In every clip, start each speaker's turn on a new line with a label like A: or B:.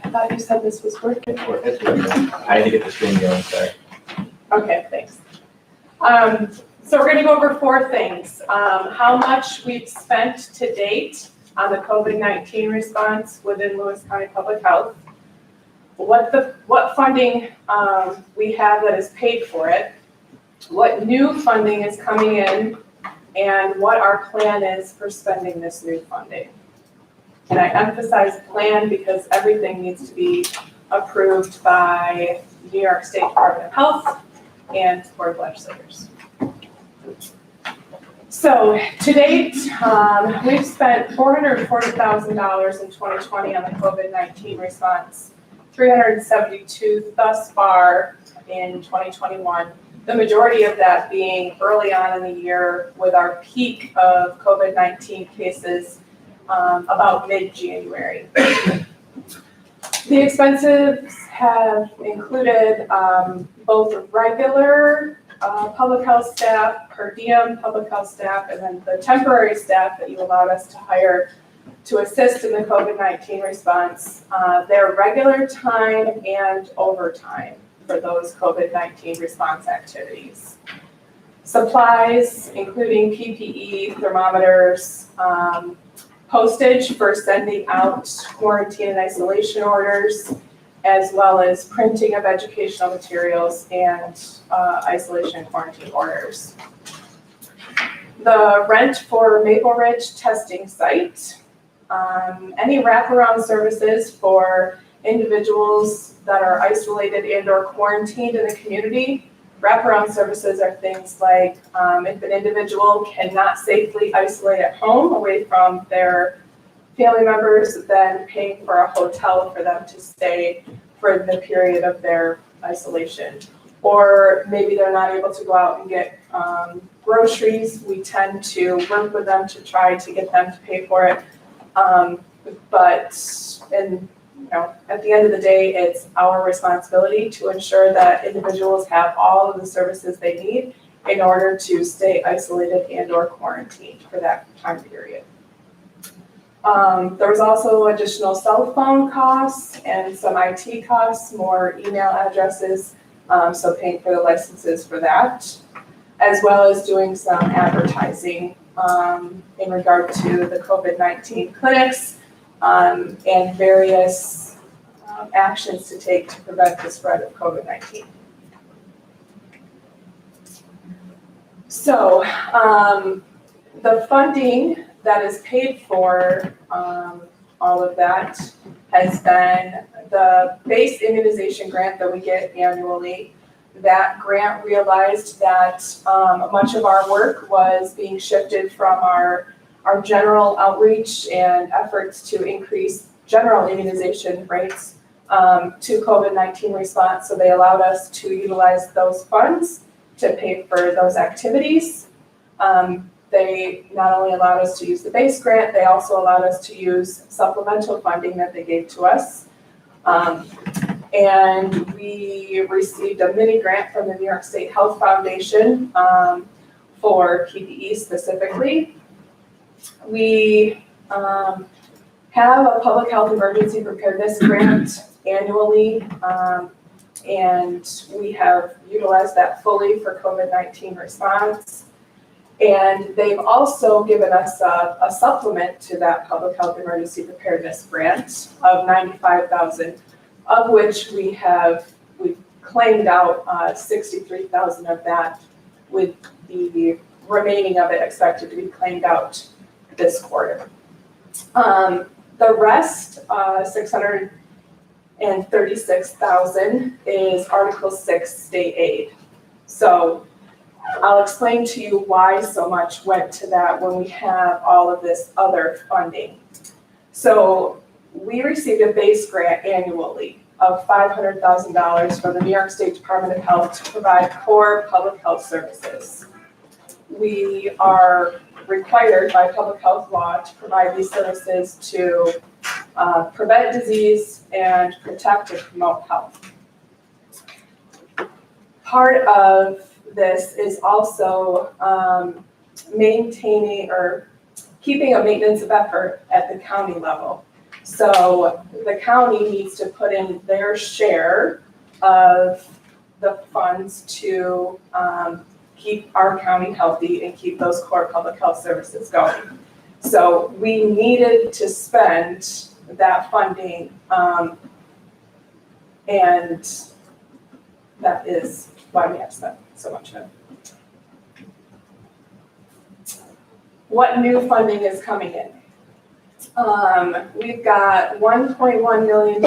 A: I thought you said this was working.
B: It's working. I need to get the screen going, sorry.
A: Okay, thanks. So we're going to go over 4 things. How much we've spent to date on the COVID-19 response within Lewis County Public Health, what funding we have that is paid for it, what new funding is coming in, and what our plan is for spending this new funding. And I emphasize plan because everything needs to be approved by New York State Department of Health and Board of Legislators. So to date, we've spent $440,000 in 2020 on the COVID-19 response, $372 thus far in 2021. The majority of that being early on in the year with our peak of COVID-19 cases about mid-January. The expenses have included both regular public health staff, per diem public health staff, and then the temporary staff that you allowed us to hire to assist in the COVID-19 response, their regular time and overtime for those COVID-19 response activities. Supplies, including PPE, thermometers, postage for sending out quarantine and isolation orders, as well as printing of educational materials and isolation and quarantine orders. The rent for Maple Ridge testing site, any wraparound services for individuals that are isolated and or quarantined in the community. Wraparound services are things like if an individual cannot safely isolate at home away from their family members, then paying for a hotel for them to stay for the period of their isolation. Or maybe they're not able to go out and get groceries. We tend to work with them to try to get them to pay for it. At the end of the day, it's our responsibility to ensure that individuals have all of the services they need in order to stay isolated and or quarantined for that time period. There was also additional cell phone costs and some IT costs, more email addresses, so paying for the licenses for that, as well as doing some advertising in regard to the COVID-19 clinics and various actions to take to prevent the spread of COVID-19. So the funding that is paid for all of that has been the base immunization grant that we get annually. That grant realized that much of our work was being shifted from our general outreach and efforts to increase general immunization rates to COVID-19 response. So they allowed us to utilize those funds to pay for those activities. They not only allowed us to use the base grant, they also allowed us to use supplemental funding that they gave to us. And we received a mini grant from the New York State Health Foundation for PPE specifically. We have a public health emergency preparedness grant annually, and we have utilized that fully for COVID-19 response. And they've also given us a supplement to that public health emergency preparedness grant of $95,000, of which we've claimed out $63,000 of that, with the remaining of it expected to be claimed out this quarter. The rest, $636,000, is Article 6 state aid. So I'll explain to you why so much went to that when we have all of this other funding. So we received a base grant annually of $500,000 from the New York State Department of Health to provide core public health services. We are required by public health law to provide these services to prevent disease and protect and promote health. Part of this is also maintaining or keeping a maintenance of effort at the county level. So the county needs to put in their share of the funds to keep our county healthy and keep those core public health services going. So we needed to spend that funding, and that is why we have spent so much of it. What new funding is coming in? We've got $1.1 million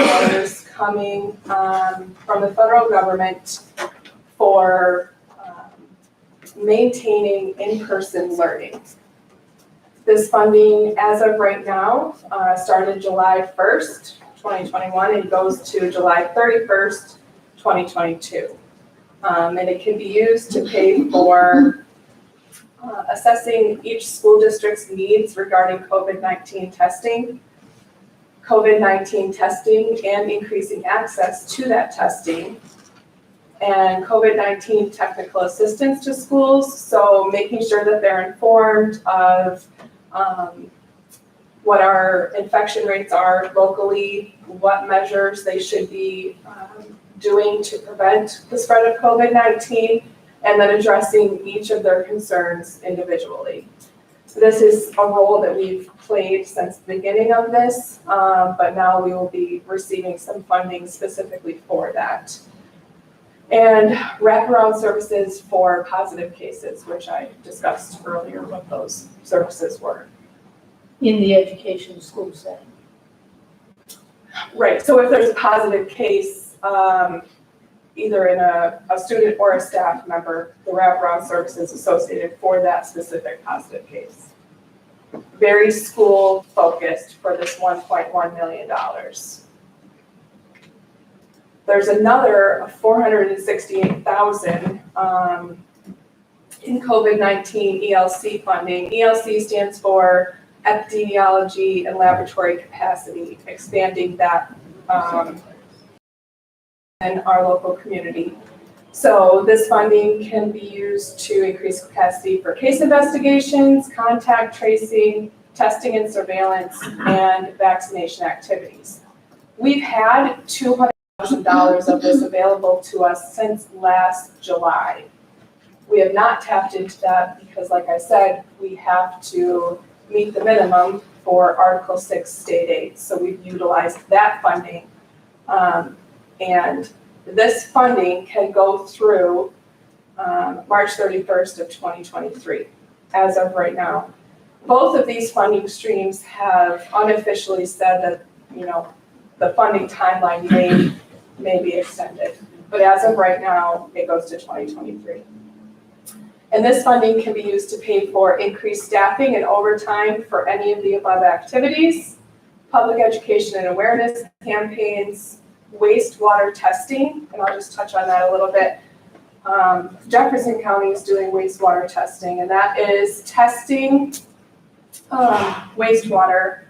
A: coming from the federal government for maintaining in-person learning. This funding, as of right now, started July 1st, 2021, and goes to July 31st, 2022. And it can be used to pay for assessing each school district's needs regarding COVID-19 testing, and increasing access to that testing, and COVID-19 technical assistance to schools, so making sure that they're informed of what our infection rates are locally, what measures they should be doing to prevent the spread of COVID-19, and then addressing each of their concerns individually. So this is a role that we've played since the beginning of this, but now we will be receiving some funding specifically for that. And wraparound services for positive cases, which I discussed earlier what those services were.
C: In the education school setting.
A: Right, so if there's a positive case, either in a student or a staff member, the wraparound services associated for that specific positive case. Very school focused for this $1.1 million. There's another $468,000 in COVID-19 ELC funding. ELC stands for Epidemiology and Laboratory Capacity, expanding that in our local community. So this funding can be used to increase capacity for case investigations, contact tracing, testing and surveillance, and vaccination activities. We've had $200,000 of this available to us since last July. We have not tapped into that because, like I said, we have to meet the minimum for Article 6 state aid. So we've utilized that funding. And this funding can go through March 31st of 2023, as of right now. Both of these funding streams have unofficially said that, the funding timeline may be extended. But as of right now, it goes to 2023. And this funding can be used to pay for increased staffing and overtime for any of the above activities, public education and awareness campaigns, wastewater testing, and I'll just touch on that a little bit. Jefferson County is doing wastewater testing, and that is testing wastewater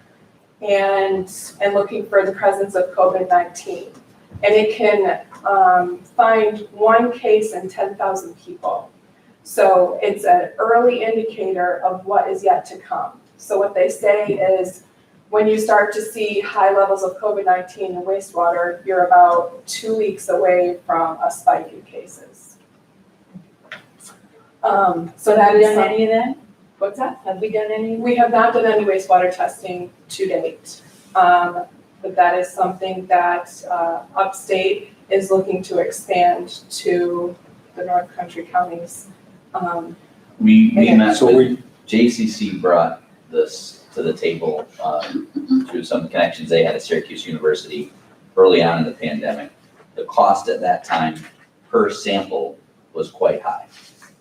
A: and looking for the presence of COVID-19. And it can find one case in 10,000 people. So it's an early indicator of what is yet to come. So what they say is, when you start to see high levels of COVID-19 in wastewater, you're about 2 weeks away from a spike in cases. So that
C: Have we
A: is
C: done any of that?
A: What's that?
C: Have we done any?
A: We have not done any wastewater testing to date, but that is something that Upstate is looking to expand to the North Country counties.
B: We met
D: So
B: with, JCC brought this to the table through some connections they had at Syracuse University early on in the pandemic. The cost at that time per sample was quite high.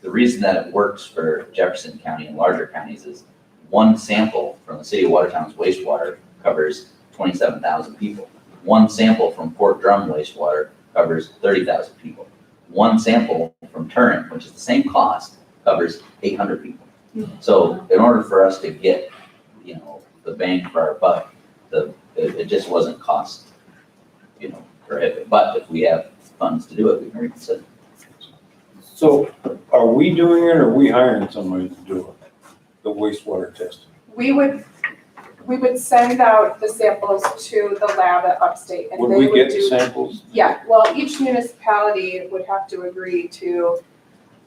B: The reason that it works for Jefferson County and larger counties is one sample from the city of Watertown's wastewater covers 27,000 people. One sample from Fort Drum wastewater covers 30,000 people. One sample from Turner, which is the same cost, covers 800 people. So in order for us to get, the bang for our buck, it just wasn't cost, prohibitive. But if we have funds to do it, we can reconsider.
D: So are we doing it or are we hiring somebody to do it? The wastewater testing?
A: We We would send out the samples to the lab at Upstate and
D: Would
A: they
D: we
A: would
D: get the
A: do.
D: samples?
A: Yeah, well, each municipality would have to agree to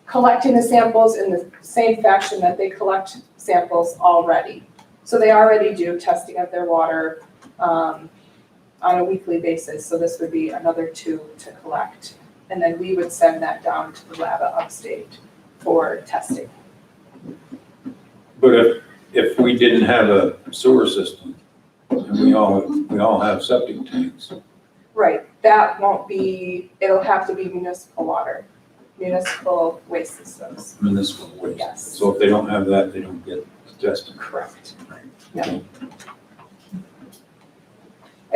A: collecting the samples in the same fashion that they collect samples already. So they already do testing of their water on a weekly basis, so this would be another 2 to collect. And then we would send that down to the lab at Upstate for testing.
D: But if we didn't have a sewer system, and we all have septic tanks,
A: Right, that won't be, it'll have to be municipal water, municipal waste systems.
D: municipal waste.
A: Yes.
D: So if they don't have that, they don't get tested.
A: Correct. Yeah.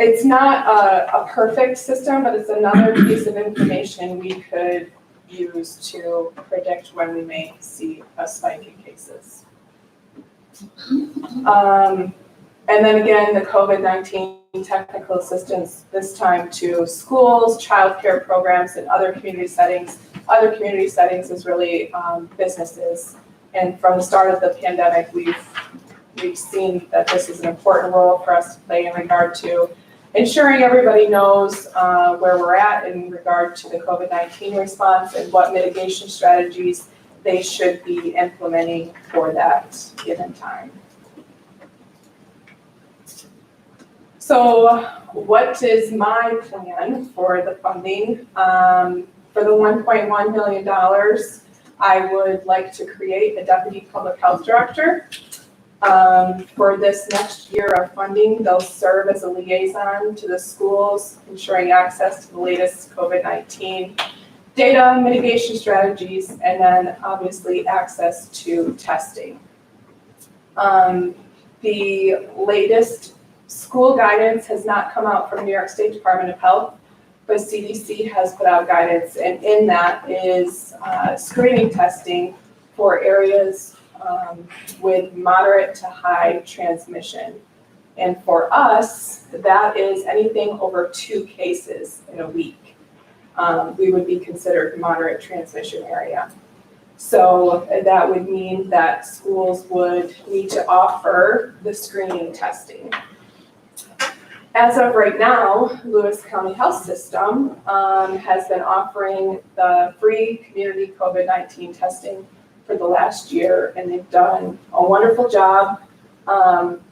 A: It's not a perfect system, but it's another piece of information we could use to predict when we may see a spike in cases. And then again, the COVID-19 technical assistance, this time to schools, childcare programs, and other community settings. Other community settings is really businesses. And from the start of the pandemic, we've seen that this is an important role for us to play in regard to ensuring everybody knows where we're at in regard to the COVID-19 response and what mitigation strategies they should be implementing for that given time. So what is my plan for the funding? For the $1.1 million, I would like to create a deputy public health director. For this next year of funding, they'll serve as a liaison to the schools, ensuring access to the latest COVID-19 data, mitigation strategies, and then obviously access to testing. The latest school guidance has not come out from New York State Department of Health, but CDC has put out guidance, and in that is screening testing for areas with moderate to high transmission. And for us, that is anything over 2 cases in a week. We would be considered moderate transmission area. So that would mean that schools would need to offer the screening testing. As of right now, Lewis County Health System has been offering the free community COVID-19 testing for the last year, and they've done a wonderful job.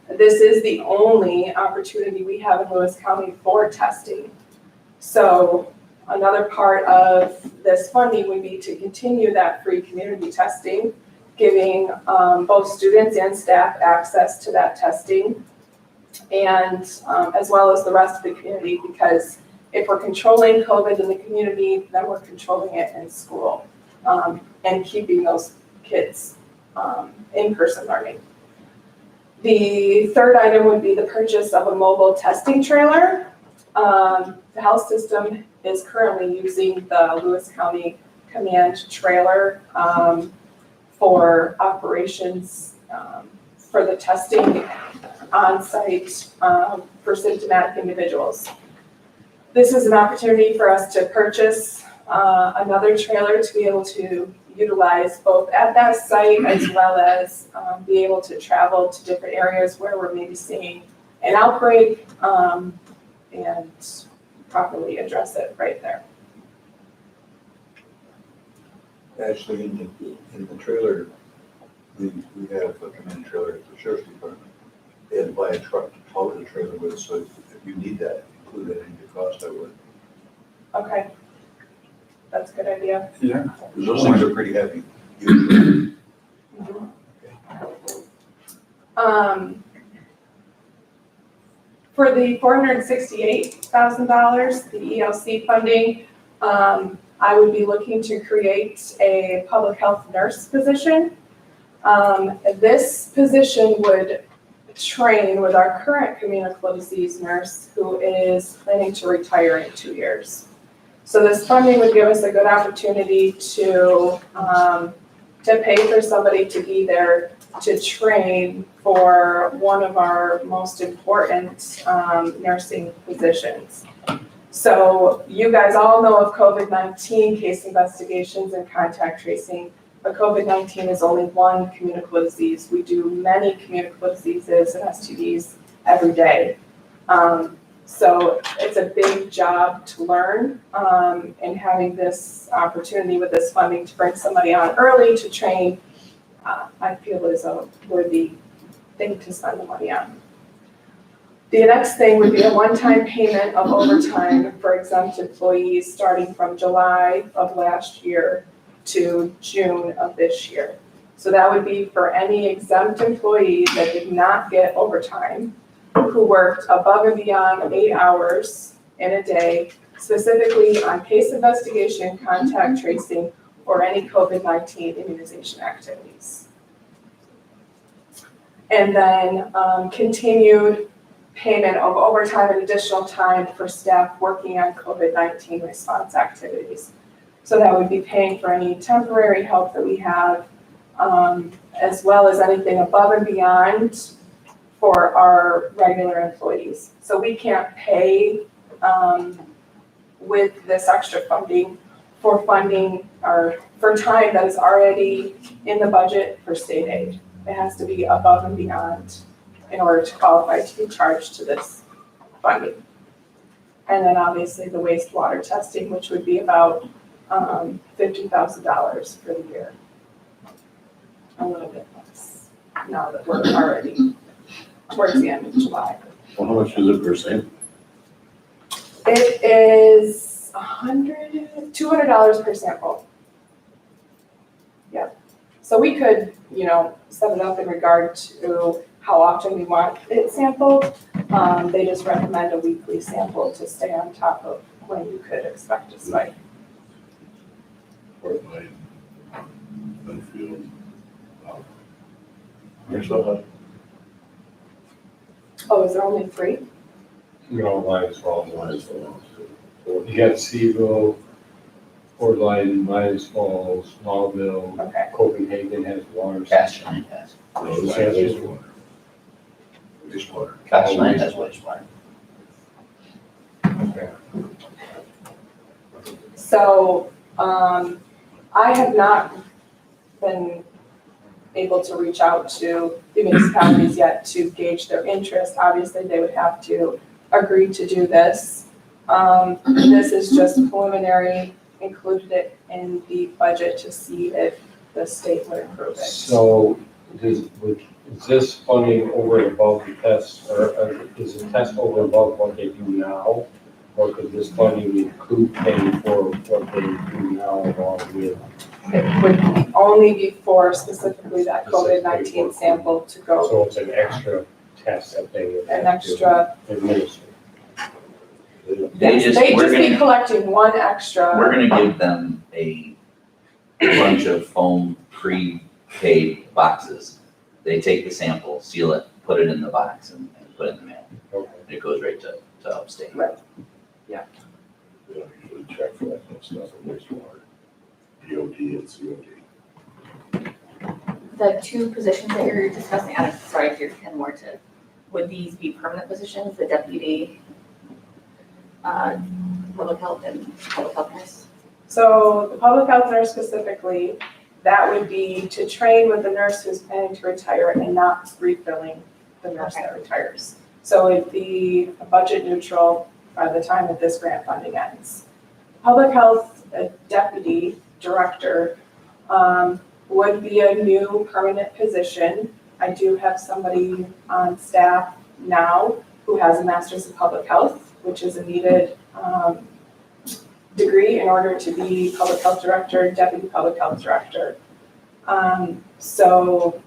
A: This is the only opportunity we have in Lewis County for testing. So another part of this funding would be to continue that free community testing, giving both students and staff access to that testing, and as well as the rest of the community, because if we're controlling COVID in the community, then we're controlling it in school and keeping those kids in-person learning. The third item would be the purchase of a mobile testing trailer. The health system is currently using the Lewis County Command trailer for operations for the testing on-site for symptomatic individuals. This is an opportunity for us to purchase another trailer to be able to utilize both at that site as well as be able to travel to different areas where we're maybe seeing an outbreak and properly address it right there.
E: Actually, in the trailer, we have a command trailer at the sheriff's department. They had to buy a truck to tow the trailer with, so if you need that, include that in your cost, I would.
A: Okay, that's a good idea.
D: Yeah.
E: Because those things are pretty heavy. Usually.
A: For the $468,000, the ELC funding, I would be looking to create a public health nurse position. This position would train with our current communicable disease nurse who is planning to retire in 2 years. So this funding would give us a good opportunity to pay for somebody to be there to train for one of our most important nursing positions. So you guys all know of COVID-19 case investigations and contact tracing, but COVID-19 is only one communicable disease. We do many communicable diseases and STDs every day. So it's a big job to learn, and having this opportunity with this funding to bring somebody on early to train, I feel is a worthy thing to spend the money on. The next thing would be a one-time payment of overtime for exempt employees starting from July of last year to June of this year. So that would be for any exempt employee that did not get overtime, who worked above and beyond 8 hours in a day, specifically on case investigation, contact tracing, or any COVID-19 immunization activities. And then continued payment of overtime and additional time for staff working on COVID-19 response activities. So that would be paying for any temporary help that we have, as well as anything above and beyond for our regular employees. So we can't pay with this extra funding for funding or for time that is already in the budget for state aid. It has to be above and beyond in order to qualify to be charged to this funding. And then obviously the wastewater testing, which would be about $50,000 for the year. A little bit less now that we're already towards the end of July.
D: Well, how much is it per sample?
A: It is $200 per sample. Yep. So we could, set it up in regard to how often we want it sampled. They just recommend a weekly sample to stay on top of when you could expect a spike.
F: Portland, Bunfield. There's a
A: Oh, is there only 3?
G: Lions Falls.
F: Lions Falls.
G: You got Seville, Fort Lyon, Lions Falls, Smallville,
A: Okay.
G: Copenhagen has water.
B: Castline has,
F: Wastewater. Wastewater.
B: Castline has wastewater.
G: Okay.
A: So, I have not been able to reach out to the municipalities yet to gauge their interest. Obviously, they would have to agree to do this. This is just preliminary, included it in the budget to see if the state would approve it.
G: So is this funding over and above the tests, or is the test over and above what they do now? Or could this funding include paying for what they do now along with?
A: It would only be for specifically that COVID-19 sample to go,
G: So it's an extra test that they would
A: an
G: have to
A: extra.
G: administer.
B: They just,
A: They'd
B: we're
A: just be
B: gonna,
A: collecting one extra.
B: we're gonna give them a bunch of foam prepaid boxes. They take the sample, seal it, put it in the box and put it in the mail.
G: Okay.
B: And it goes right to upstate.
A: Right.
F: They don't usually check for that kind of stuff in wastewater. DOT and COD.
H: The 2 positions that you're discussing, I'm sorry if you're getting more to, would these be permanent positions, the deputy, public health and public health nurse?
A: So the public health nurse specifically, that would be to train with the nurse who's planning to retire and not refilling the nurse that retires. So it'd be budget neutral by the time that this grant funding ends. Public health deputy director would be a new permanent position. I do have somebody on staff now who has a master's in public health, which is a needed degree in order to be public health director, deputy public health director. So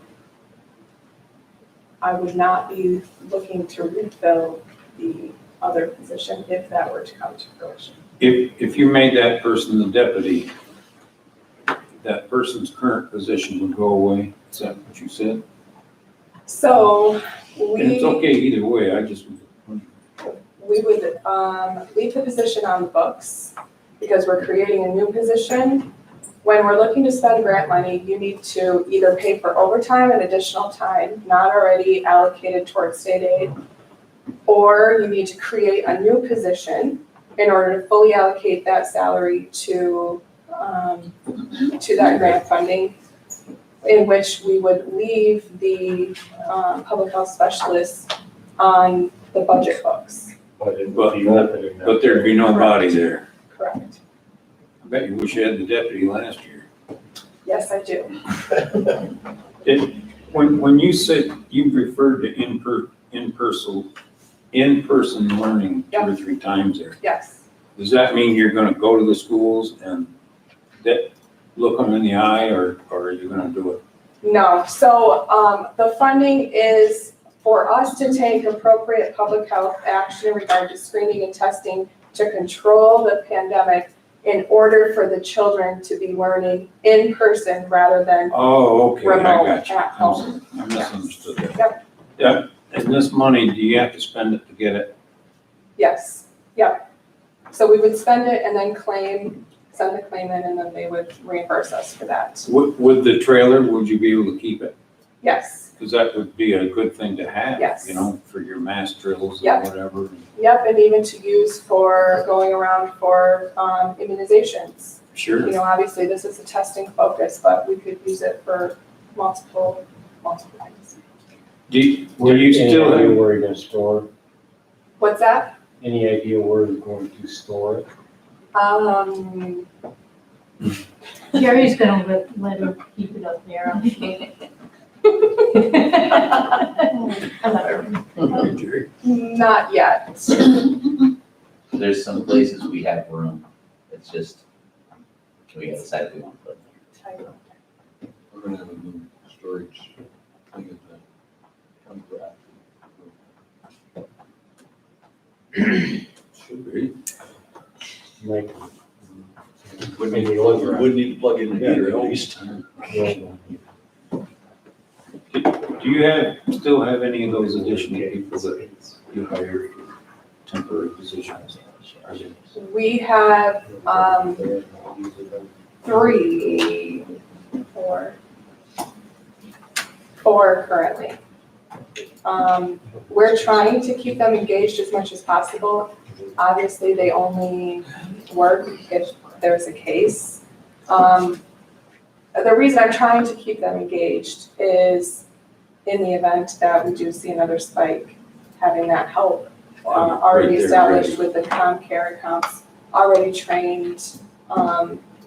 A: I would not be looking to refill the other position if that were to come to fruition.
D: If you made that person the deputy, that person's current position would go away, is that what you said?
A: So
D: And it's okay either way, I just,
A: we would leave the position on the books because we're creating a new position. When we're looking to spend grant money, you need to either pay for overtime and additional time not already allocated towards state aid, or you need to create a new position in order to fully allocate that salary to that grant funding, in which we would leave the public health specialist on the budget books.
G: But it would be open in that.
D: But there'd be nobody there.
A: Correct.
D: I bet you wish you had the deputy last year.
A: Yes, I do.
D: When you said, you referred to in-person learning 2 or 3 times there,
A: Yes.
D: does that mean you're gonna go to the schools and look them in the eye, or are you gonna do it?
A: No, so the funding is for us to take appropriate public health action in regard to screening and testing to control the pandemic in order for the children to be learning in person rather than
D: Oh, okay, I
A: remote
D: got you.
A: at home.
D: I misunderstood that.
A: Yep.
D: Yeah, and this money, do you have to spend it to get it?
A: Yes, yep. So we would spend it and then send the claim in, and then they would reimburse us for that.
D: With the trailer, would you be able to keep it?
A: Yes,
D: Because that would be a good thing to have,
A: Yes.
D: you know, for your mass drills
A: Yep.
D: or whatever.
A: yep, and even to use for going around for immunizations.
D: Sure.
A: You know, obviously this is a testing focus, but we could use it for multiple things.
D: Do you
G: Any
D: still
G: idea
D: have,
G: where you're gonna store it?
A: What's that?
G: Any idea where you're going to store it?
C: Jerry's gonna let her keep it up there, I'm sure.
A: Not yet.
B: There's some places we have room, it's just, we gotta decide if we want to put it there.
E: We're gonna have a new storage thing at the county garage. Should be.
G: Like,
E: Wouldn't
G: maybe
E: need,
G: look around.
E: wouldn't need to plug in the
G: Yeah,
E: meter at
G: no.
E: least.
D: do you still have any of those additional people that you hired for temporary positions?
A: We have four currently. We're trying to keep them engaged as much as possible. Obviously, they only work if there's a case. The reason I'm trying to keep them engaged is in the event that we do see another spike, having that help already
E: Right there,
A: established
E: ready.
A: with the ComCare accounts, already trained.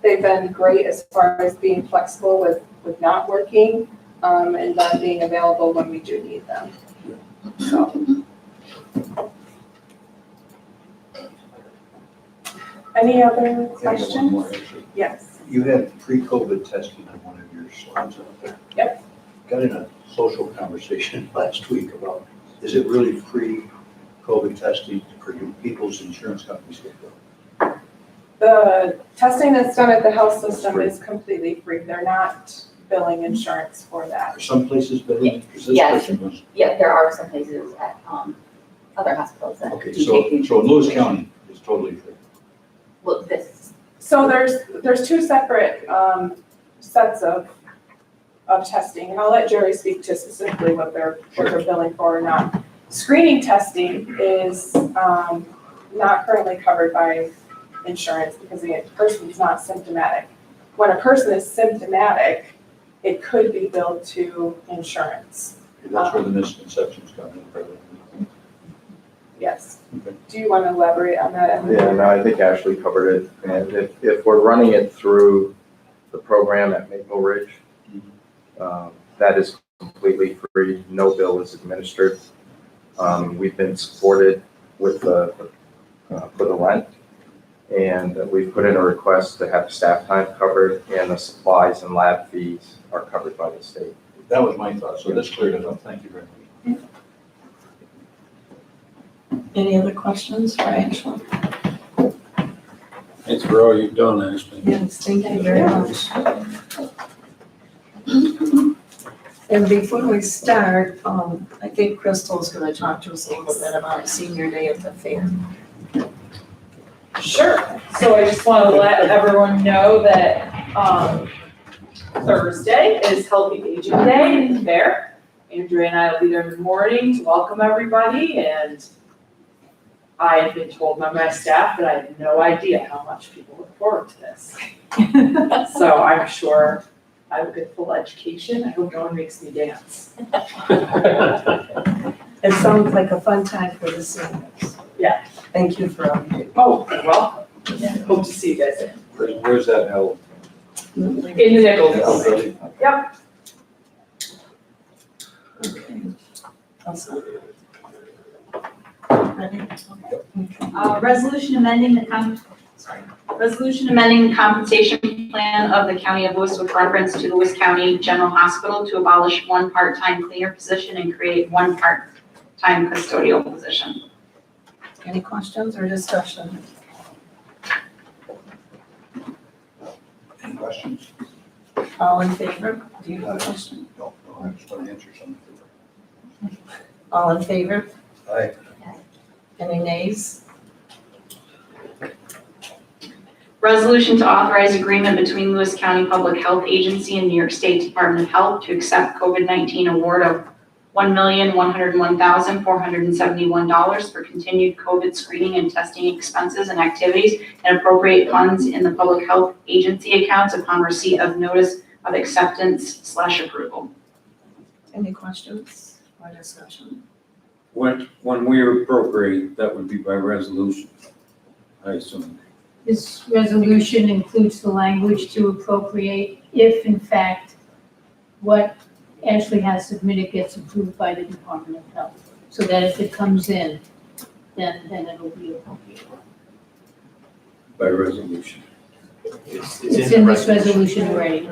A: They've been great as far as being flexible with not working, and then being available when we do need them. So. Any other
E: I have one more,
A: questions?
E: actually.
A: Yes.
E: You had pre-COVID testing on one of your slides out there.
A: Yep.
E: Got in a social conversation last week about, is it really free COVID testing, or do people's insurance companies get billed?
A: The testing that's done at the health system is completely free. They're not billing insurance for that.
E: Are some places billing? Because this
H: Yes.
E: person was,
H: Yeah, there are some places at, other hospitals that
E: okay,
H: do
E: so,
H: take the,
E: so in Lewis County, it's totally free.
H: well, this,
A: So there's two separate sets of testing, and I'll let Jerry speak to specifically what they're billing for or not. Screening testing is not currently covered by insurance because the person is not symptomatic. When a person is symptomatic, it could be billed to insurance.
E: That's where the misconceptions come in, probably.
A: Yes.
E: Okay.
A: Do you want to elaborate on that? Emily?
I: Yeah, no, I think Ashley covered it. And if we're running it through the program at Maple Ridge, that is completely free. No bill is administered. We've been supported with for the rent. And we've put in a request to have staff time covered, and the supplies and lab fees are covered by the state.
E: That was my thought, so this cleared it up. Thank you very much.
J: Any other questions for Ashley?
D: Thanks for all you've done, Ashley.
J: Yes, thank you very much. And before we start, I think Crystal's gonna talk to us a little bit about Senior Day at the fair.
K: Sure, so I just want to let everyone know that Thursday is Healthy Aging Day in the fair. Andrea and I will be there in the morning to welcome everybody, and I have been told by my staff that I had no idea how much people look forward to this. So I'm sure I will get full education. I hope no one makes me dance.
J: It sounds like a fun time for the seniors.
K: Yeah.
J: Thank you for updating.
K: Oh, you're welcome. Hope to see you guys there.
D: Where's that held?
K: In the Nichols
D: Oh,
K: building.
D: really?
K: Yep.
J: Okay. Awesome. Ready?
H: Resolution amending resolution amending the compensation plan of the County of Lewis with reference to Lewis County General Hospital to abolish one part-time cleaner position and create one part-time custodial position.
J: Any questions or discussion?
E: Any questions?
J: All in favor? Do you have a question?
E: No, I just want to answer something.
J: All in favor?
E: Aye.
J: Any nays?
H: Resolution to authorize agreement between Lewis County Public Health Agency and New York State Department of Health to accept COVID-19 award of $1,101,471 for continued COVID screening and testing expenses and activities and appropriate funds in the Public Health Agency accounts upon receipt of notice of acceptance/approval.
J: Any questions or discussion?
D: When we appropriate, that would be by resolution, I assume.
C: This resolution includes the language to appropriate if in fact what Ashley has submitted gets approved by the Department of Health. So that if it comes in, then it'll be appropriate.
D: By resolution.
C: It's in this resolution already.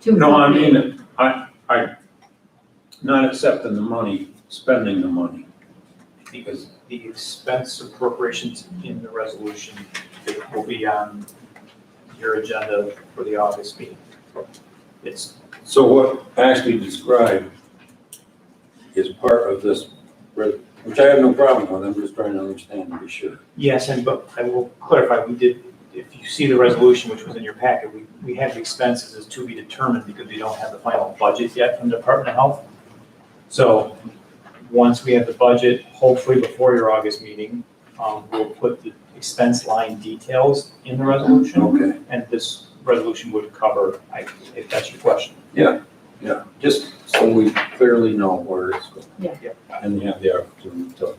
D: No, I mean, I not accepting the money, spending the money.
L: Because the expense appropriations in the resolution will be on your agenda for the August meeting. It's,
D: So what Ashley described is part of this, which I have no problem with, I'm just trying to understand to be sure.
L: yes, but I will clarify, we did, if you see the resolution, which was in your packet, we have the expenses as to be determined because we don't have the final budget yet from the Department of Health. So once we have the budget, hopefully before your August meeting, we'll put the expense line details in the resolution.
D: Okay.
L: And this resolution would cover, if that's your question.
D: Yeah, just so we clearly know where it's going.
C: Yeah.
D: And you have the opportunity to talk.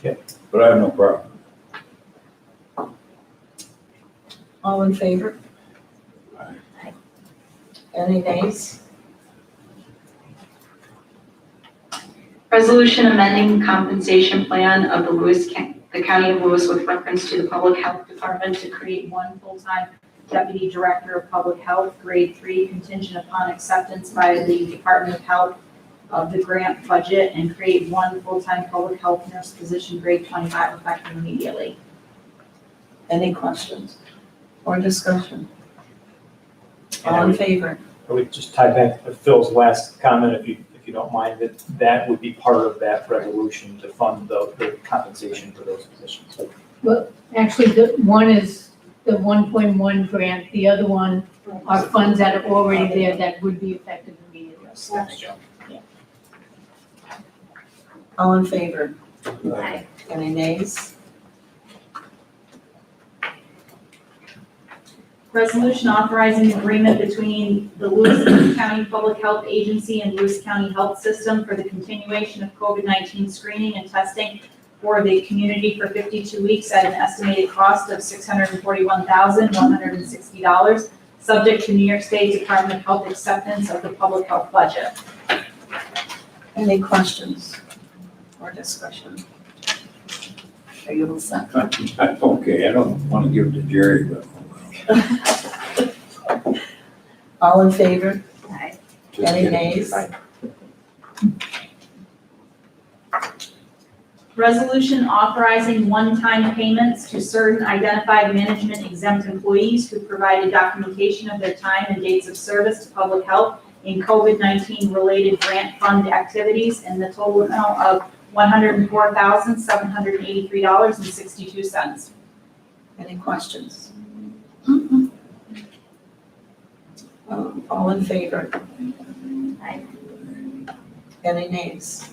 L: Yeah.
D: But I have no problem.
J: All in favor?
D: Aye.
J: Any nays?
H: Resolution amending compensation plan of the County of Lewis with reference to the Public Health Department to create one full-time Deputy Director of Public Health, Grade 3, contingent upon acceptance by the Department of Health of the grant budget, and create one full-time public health nurse position, Grade 25, effective immediately.
J: Any questions or discussion? All in favor?
L: I would just tie back to Phil's last comment, if you don't mind, that would be part of that resolution to fund the compensation for those positions.
C: Well, actually, the one is the 1.1 grant, the other one are funds that are already there that would be effective immediately.
J: All in favor?
H: Aye.
J: Any nays?
H: Resolution authorizing agreement between the Lewis County Public Health Agency and Lewis County Health System for the continuation of COVID-19 screening and testing for the community for 52 weeks at an estimated cost of $641,160, subject to New York State Department of Health acceptance of the public health budget.
J: Any questions or discussion? Are you all set?
D: Okay, I don't want to give it to Jerry, but.
J: All in favor?
H: Aye.
D: just
J: Any
D: kidding.
J: nays?
H: Resolution authorizing one-time payments to certain identified management exempt employees who provided documentation of their time and dates of service to public health in COVID-19 related grant fund activities in the total amount of $104,783.62.
J: Any questions? All in favor?
H: Aye.
J: Any nays?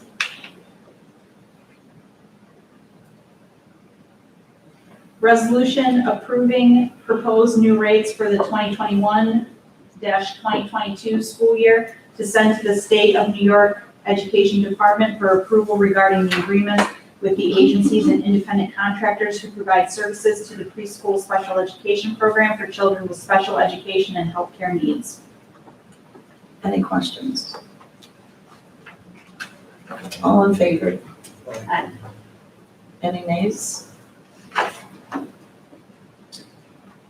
H: Resolution approving proposed new rates for the 2021-2022 school year to send to the State of New York Education Department for approval regarding the agreement with the agencies and independent contractors who provide services to the preschool special education program for children with special education and healthcare needs.
J: Any questions? All in favor?
H: Aye.
J: Any nays?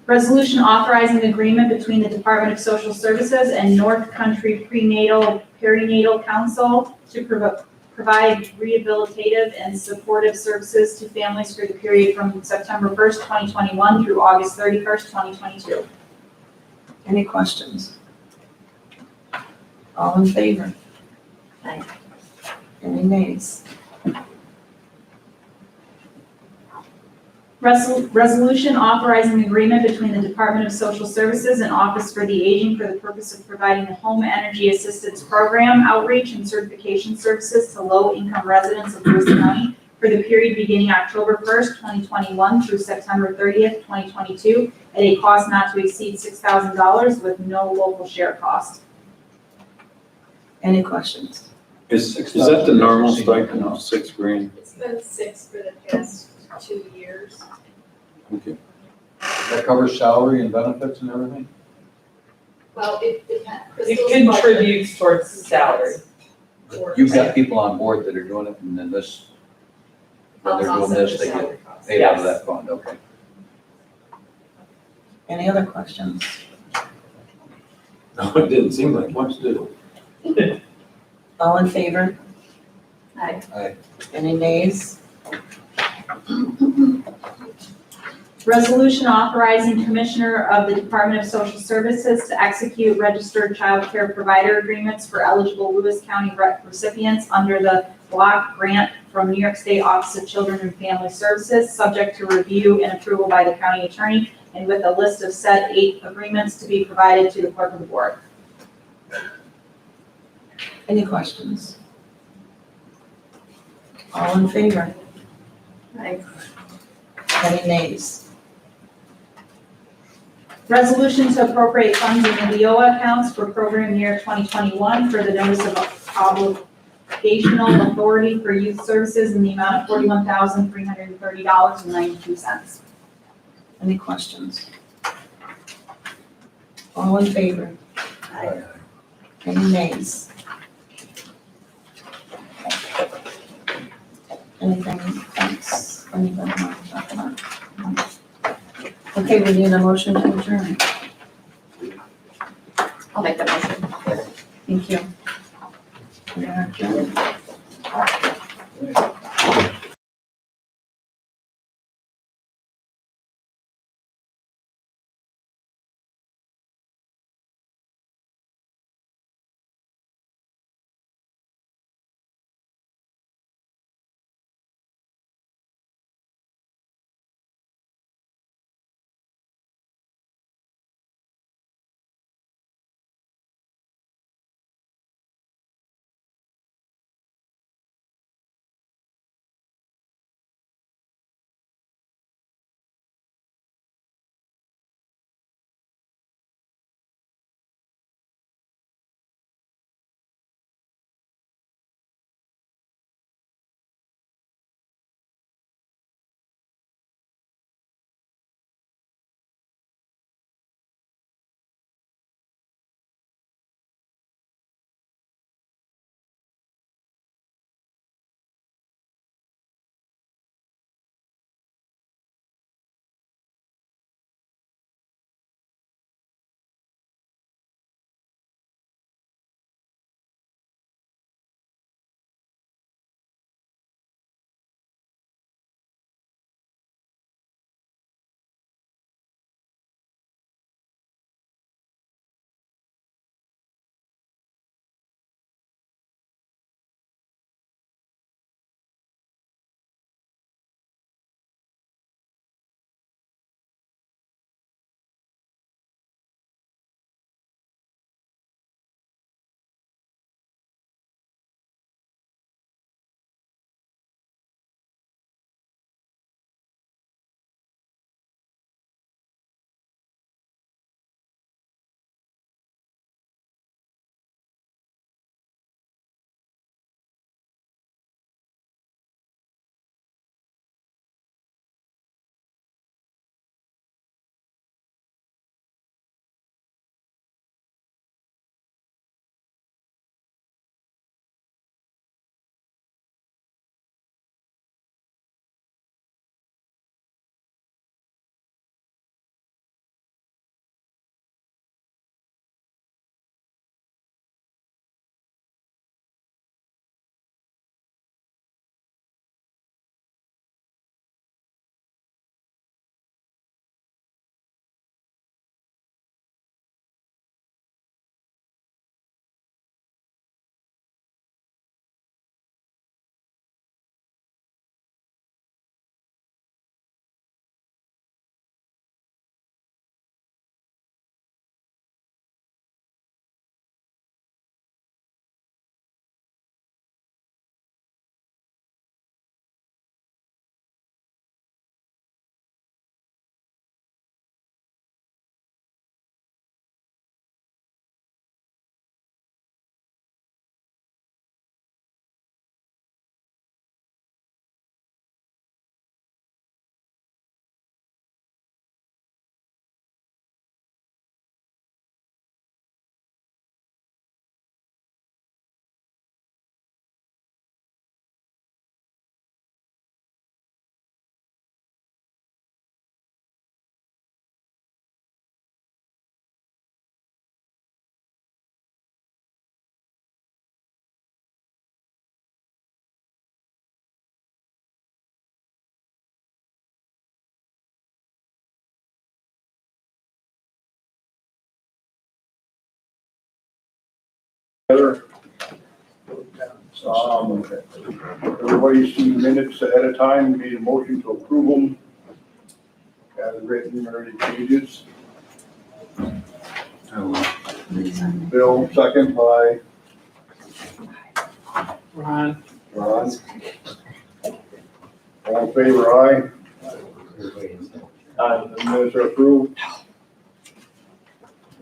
H: Resolution authorizing agreement between the Department of Social Services and North Country Prenatal Perinatal Council to provide rehabilitative and supportive services to families for the period from September 1st, 2021 through August 31st, 2022.
J: Any questions? All in favor?
H: Aye.
J: Any nays?
H: Resolution authorizing agreement between the Department of Social Services and Office for the Aging for the purpose of providing the Home Energy Assistance Program outreach and certification services to low-income residents of Lewis County for the period beginning October 1st, 2021 through September 30th, 2022, at a cost not to exceed $6,000 with no local share cost.
J: Any questions?
D: Is that the normal stipend of $6,000?
A: It's been 6 for the past 2 years.
D: Okay.
E: That covers salary and benefits and everything?
A: Well, it depends.
K: It contributes towards salary.
E: You've got people on board that are doing it, and then this, when they're doing this, they get paid out of that fund, okay.
J: Any other questions?
D: No, it didn't seem like much, did it?
J: All in favor?
H: Aye.
E: Aye.
J: Any nays?
H: Resolution authorizing Commissioner of the Department of Social Services to execute registered child care provider agreements for eligible Lewis County recipients under the block grant from New York State Office of Children and Family Services, subject to review and approval by the county attorney, and with a list of said 8 agreements to be provided to the clerk of the board.
J: Any questions? All in favor?
H: Aye.
J: Any nays?
H: Resolution to appropriate funds in the WIOA accounts for program year 2021 for the notice of obligational authority for youth services in the amount of $41,330.92.
J: Any questions? All in favor?
E: Aye.
J: Any nays? Anything else? Anybody want to talk about? Okay, we need a motion to adjourn.
A: I'll make that motion.
J: Thank you. We are adjourned.
F: Everybody's seen minutes ahead of time, made a motion to approve them as written, or any changes. Bill, second by
L: Ron.
F: Ron. All in favor, aye. The minutes are approved.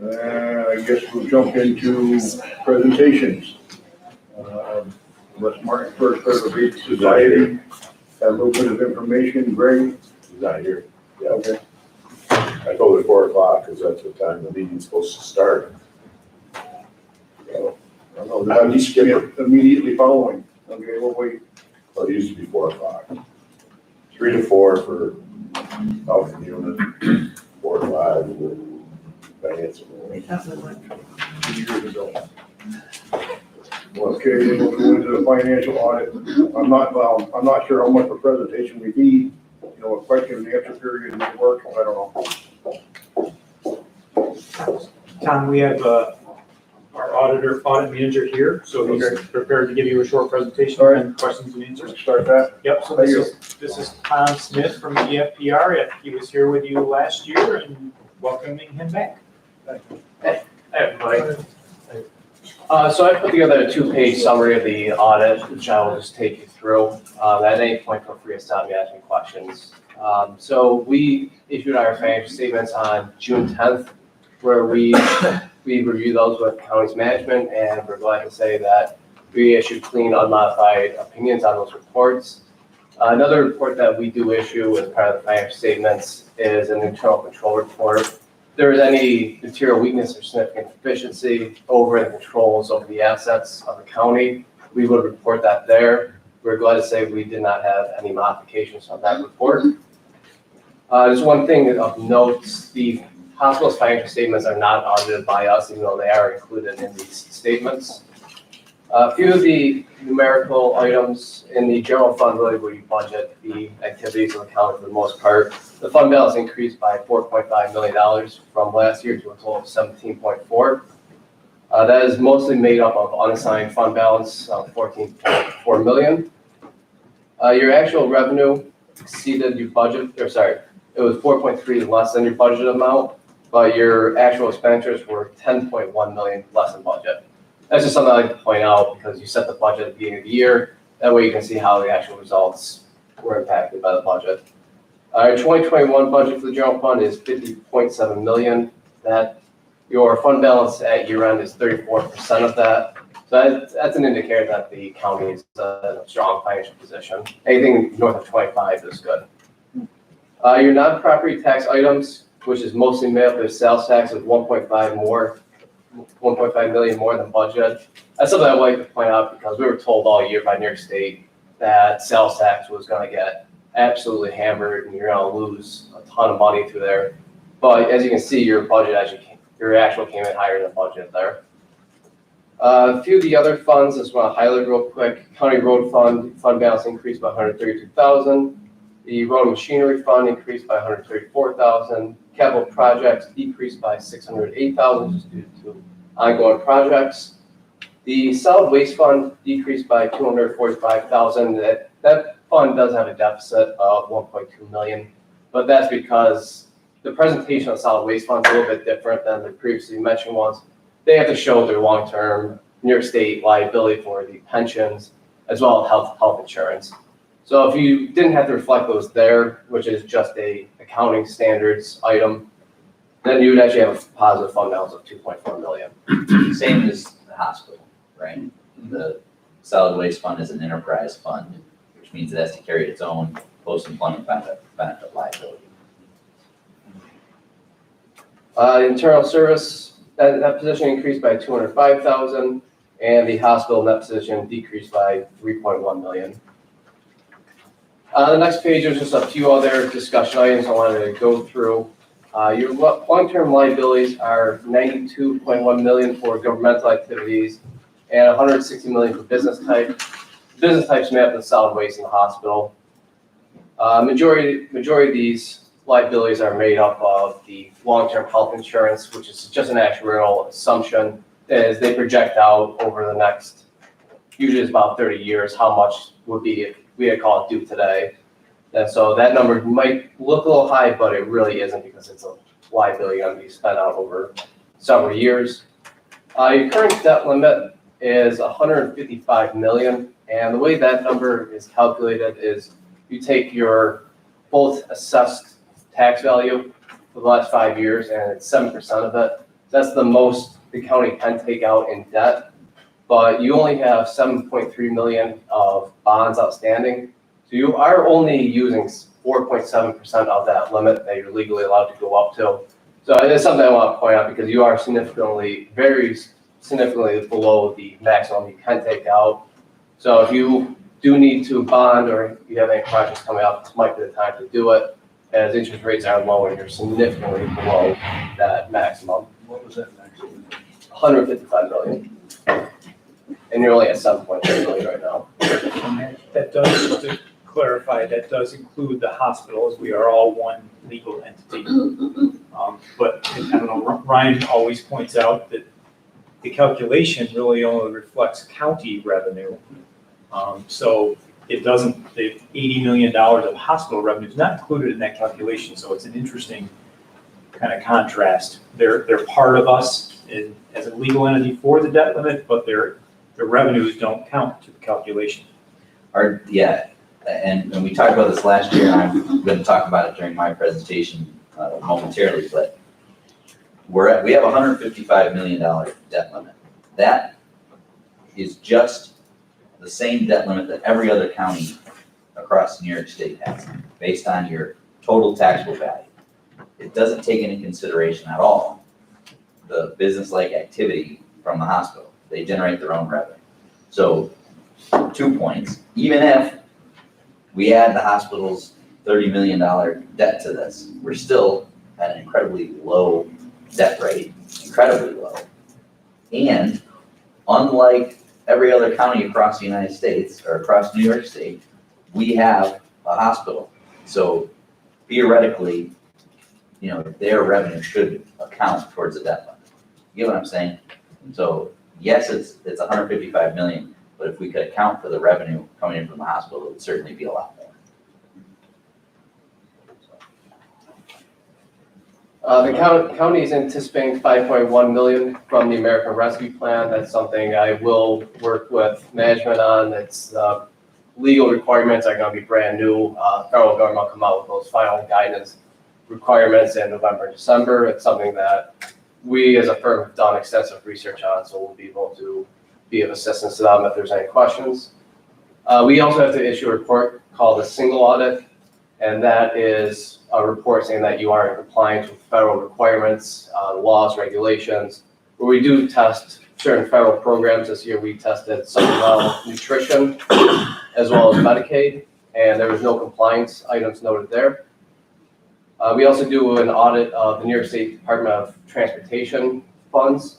F: I guess we'll jump into presentations. Let's Martin first, Preservation Society, have a little bit of information. Greg? He's not here. Yeah, okay. I told her 4 o'clock, because that's the time the meeting's supposed to start. So, I don't know, how do you skip it? Immediately following. Okay, we'll wait. Well, it used to be 4 o'clock. 3 to 4 for health and human, 4 to 5 for finance. Years ago. Okay, then we'll go into the financial audit. I'm not sure how much of a presentation we need, a question and answer period may work, I don't know.
L: Tom, we have our audit manager here, so he's prepared to give you a short presentation
F: All right.
L: and questions and answers.
F: Let's start that.
L: Yep, so
F: Thank
L: this is Tom Smith from EFPR. He was here with you last year and welcoming him back.
M: Hey, everybody. So I put together a 2-page summary of the audit, which I will just take you through. At any point, feel free to stop me, ask me questions. So we issued our financial statements on June 10th, where we reviewed those with county's management, and we're glad to say that we issued clean, unmodified opinions on those reports. Another report that we do issue as part of the financial statements is an internal control report. If there is any material weakness or significant deficiency over the controls over the assets of the county, we would report that there. We're glad to say we did not have any modifications on that report. Just one thing of note, the hospital's financial statements are not audited by us, even though they are included in these statements. A few of the numerical items in the general fund really where you budget the activities of the county for the most part. The fund balance increased by $4.5 million from last year to a total of 17.4. That is mostly made up of unassigned fund balance of 14.4 million. Your actual revenue exceeded your budget, or sorry, it was 4.3 less than your budget amount, but your actual expenditures were 10.1 million less than budget. That's just something I like to point out because you set the budget at the beginning of the year. That way you can see how the actual results were impacted by the budget. Our 2021 budget for the general fund is 50.7 million. That your fund balance at year end is 34% of that. So that's an indicator that the county is in a strong financial position. Anything north of 25 is good. Your non-property tax items, which is mostly made up of sales tax, is 1.5 million more than budget. That's something I would like to point out because we were told all year by New York State that sales tax was going to get absolutely hammered and you're going to lose a ton of money through there. But as you can see, your budget your actual came in higher than budget there. A few of the other funds, I just want to highlight real quick. County Road Fund balance increased by 132,000. The Road and Machinery Fund increased by 134,000. Capital projects decreased by 608,000 just due to ongoing projects. The Solid Waste Fund decreased by 245,000. That fund does have a deficit of 1.2 million, but that's because the presentation of Solid Waste Fund is a little bit different than the previously mentioned ones. They have to show their long-term New York State liability for the pensions as well as health insurance. So if you didn't have to reflect those there, which is just a accounting standards item, then you would actually have a positive fund balance of 2.4 million.
B: Same as the hospital, right? The solid waste fund is an enterprise fund, which means it has to carry its own post-employment benefit liability.
M: Internal service, that position increased by 205,000, and the hospital net position decreased by 3.1 million. The next page is just a few other discussion items I wanted to go through. Your long-term liabilities are 92.1 million for governmental activities and 160 million for business type. Business types made up of solid waste in the hospital. Majority of these liabilities are made up of the long-term health insurance, which is just an actuarial assumption is they project out over the next, usually it's about 30 years, how much would be if we had called due today. And so that number might look a little high, but it really isn't because it's a liability going to be spent out over several years. Your current debt limit is 155 million, and the way that number is calculated is you take your both assessed tax value for the last 5 years, and it's 7% of it. That's the most the county can take out in debt, but you only have 7.3 million of bonds outstanding. So you are only using 4.7% of that limit that you're legally allowed to go up to. So it's something I want to point out because you are very significantly below the maximum you can take out. So if you do need to bond or you have any projects coming up, this might be the time to do it. As interest rates are low and you're significantly below that maximum.
E: What was that maximum?
M: 155 million. And you're only at 7.3 million right now.
L: And that does, just to clarify, that does include the hospitals. We are all one legal entity. But I don't know, Ryan always points out that the calculation really only reflects county revenue. So it doesn't, the $80 million of hospital revenue is not included in that calculation. So it's an interesting kind of contrast. They're part of us as a legal entity for the debt limit, but their revenues don't count to the calculation.
B: And we talked about this last year, and I'm going to talk about it during my presentation momentarily, but we have a $155 million debt limit. That is just the same debt limit that every other county across New York State has, based on your total taxable value. It doesn't take into consideration at all the business-like activity from the hospital. They generate their own revenue. So 2 points, even if we add the hospital's $30 million debt to this, we're still at an incredibly low debt rate, incredibly low. And unlike every other county across the United States or across New York State, we have a hospital. So theoretically, their revenue should account towards the debt limit. You get what I'm saying? So yes, it's 155 million, but if we could account for the revenue coming in from the hospital, it would certainly be a lot more.
M: The county is anticipating 5.1 million from the American Rescue Plan. That's something I will work with management on. It's legal requirements are going to be brand new. Federal government will come out with those final guidance requirements in November and December. It's something that we as a firm have done extensive research on, so we'll be able to be of assistance to them if there's any questions. We also have to issue a report called a single audit, and that is a report saying that you are in compliance with federal requirements, laws, regulations, where we do test certain federal programs. This year we tested supplemental nutrition as well as Medicaid, and there was no compliance items noted there. We also do an audit of the New York State Department of Transportation funds,